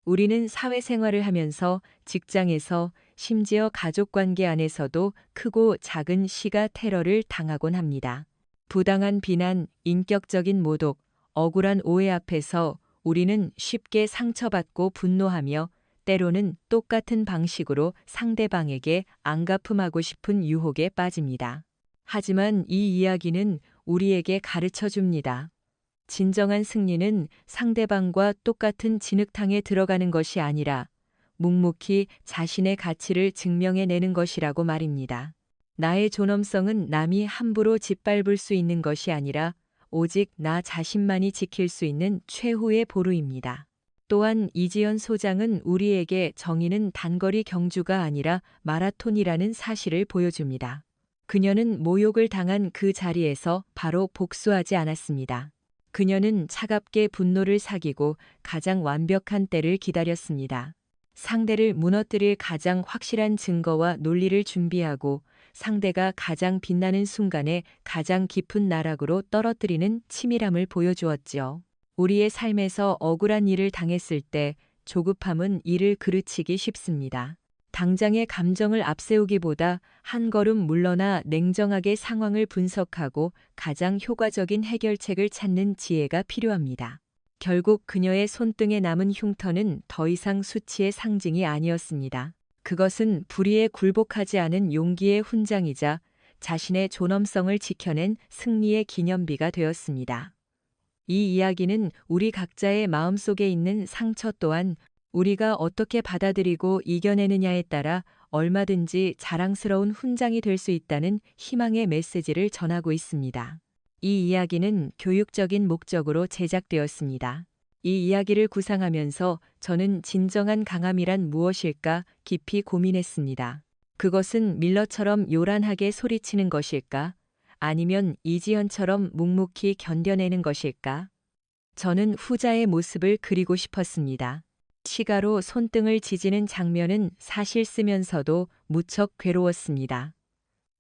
우리는 사회생활을 하면서 직장에서 심지어 가족관계 안에서도 크고 작은 시가 테러를 당하곤 합니다. 부당한 비난, 인격적인 모독, 억울한 오해 앞에서 우리는 쉽게 상처받고 분노하며 때로는 똑같은 방식으로 상대방에게 안갚음하고 싶은 유혹에 빠집니다. 하지만 이 이야기는 우리에게 가르쳐 줍니다. 진정한 승리는 상대방과 똑같은 진흙탕에 들어가는 것이 아니라 묵묵히 자신의 가치를 증명해내는 것이라고 말입니다. 나의 존엄성은 남이 함부로 짓밟을 수 있는 것이 아니라 오직 나 자신만이 지킬 수 있는 최후의 보루입니다. 또한 이지연 소장은 우리에게 정의는 단거리 경주가 아니라 마라톤이라는 사실을 보여줍니다. 그녀는 모욕을 당한 그 자리에서 바로 복수하지 않았습니다. 그녀는 차갑게 분노를 사귀고 가장 완벽한 때를 기다렸습니다. 상대를 무너뜨릴 가장 확실한 증거와 논리를 준비하고 상대가 가장 빛나는 순간에 가장 깊은 나락으로 떨어뜨리는 치밀함을 보여주었지요. 우리의 삶에서 억울한 일을 당했을 때 조급함은 이를 그르치기 쉽습니다. 당장의 감정을 앞세우기보다 한 걸음 물러나 냉정하게 상황을 분석하고 가장 효과적인 해결책을 찾는 지혜가 필요합니다. 결국 그녀의 손등에 남은 흉터는 더 이상 수치의 상징이 아니었습니다. 그것은 불의에 굴복하지 않은 용기의 훈장이자 자신의 존엄성을 지켜낸 승리의 기념비가 되었습니다. 이 이야기는 우리 각자의 마음속에 있는 상처 또한 우리가 어떻게 받아들이고 이겨내느냐에 따라 얼마든지 자랑스러운 훈장이 될 수 있다는 희망의 메시지를 전하고 있습니다. 이 이야기는 교육적인 목적으로 제작되었습니다. 이 이야기를 구상하면서 저는 진정한 강함이란 무엇일까 깊이 고민했습니다. 그것은 밀러처럼 요란하게 소리치는 것일까? 아니면 이지연처럼 묵묵히 견뎌내는 것일까? 저는 후자의 모습을 그리고 싶었습니다. 시가로 손등을 지지는 장면은 사실 쓰면서도 무척 괴로웠습니다.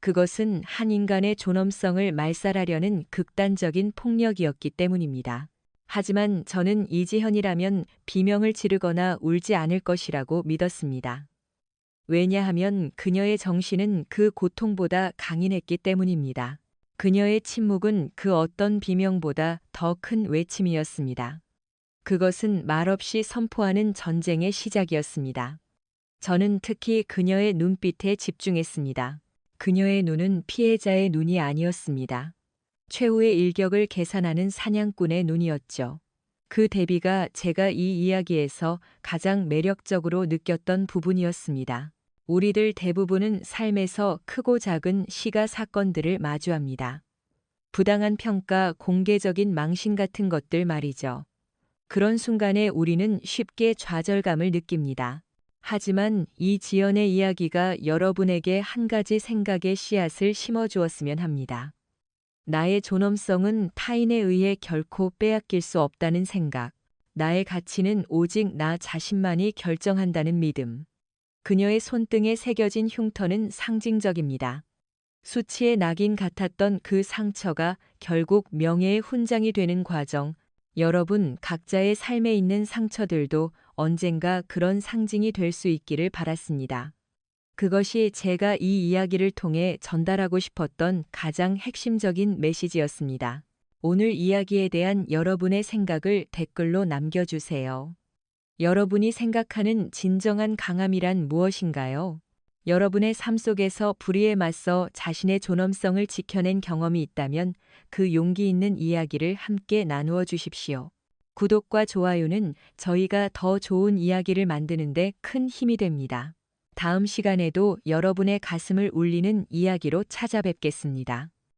그것은 한 인간의 존엄성을 말살하려는 극단적인 폭력이었기 때문입니다. 하지만 저는 이지현이라면 비명을 지르거나 울지 않을 것이라고 믿었습니다. 왜냐하면 그녀의 정신은 그 고통보다 강인했기 때문입니다. 그녀의 침묵은 그 어떤 비명보다 더 큰 외침이었습니다. 그것은 말없이 선포하는 전쟁의 시작이었습니다. 저는 특히 그녀의 눈빛에 집중했습니다. 그녀의 눈은 피해자의 눈이 아니었습니다. 최후의 일격을 계산하는 사냥꾼의 눈이었죠. 그 대비가 제가 이 이야기에서 가장 매력적으로 느꼈던 부분이었습니다. 우리들 대부분은 삶에서 크고 작은 시가 사건들을 마주합니다. 부당한 평가, 공개적인 망신 같은 것들 말이죠. 그런 순간에 우리는 쉽게 좌절감을 느낍니다. 하지만 이 지연의 이야기가 여러분에게 한 가지 생각의 씨앗을 심어주었으면 합니다. 나의 존엄성은 타인에 의해 결코 빼앗길 수 없다는 생각. 나의 가치는 오직 나 자신만이 결정한다는 믿음. 그녀의 손등에 새겨진 흉터는 상징적입니다. 수치의 낙인 같았던 그 상처가 결국 명예의 훈장이 되는 과정. 여러분 각자의 삶에 있는 상처들도 언젠가 그런 상징이 될 수 있기를 바랐습니다. 그것이 제가 이 이야기를 통해 전달하고 싶었던 가장 핵심적인 메시지였습니다. 오늘 이야기에 대한 여러분의 생각을 댓글로 남겨주세요. 여러분이 생각하는 진정한 강함이란 무엇인가요? 여러분의 삶 속에서 불의에 맞서 자신의 존엄성을 지켜낸 경험이 있다면 그 용기 있는 이야기를 함께 나누어 주십시오. 구독과 좋아요는 저희가 더 좋은 이야기를 만드는데 큰 힘이 됩니다. 다음 시간에도 여러분의 가슴을 울리는 이야기로 찾아뵙겠습니다.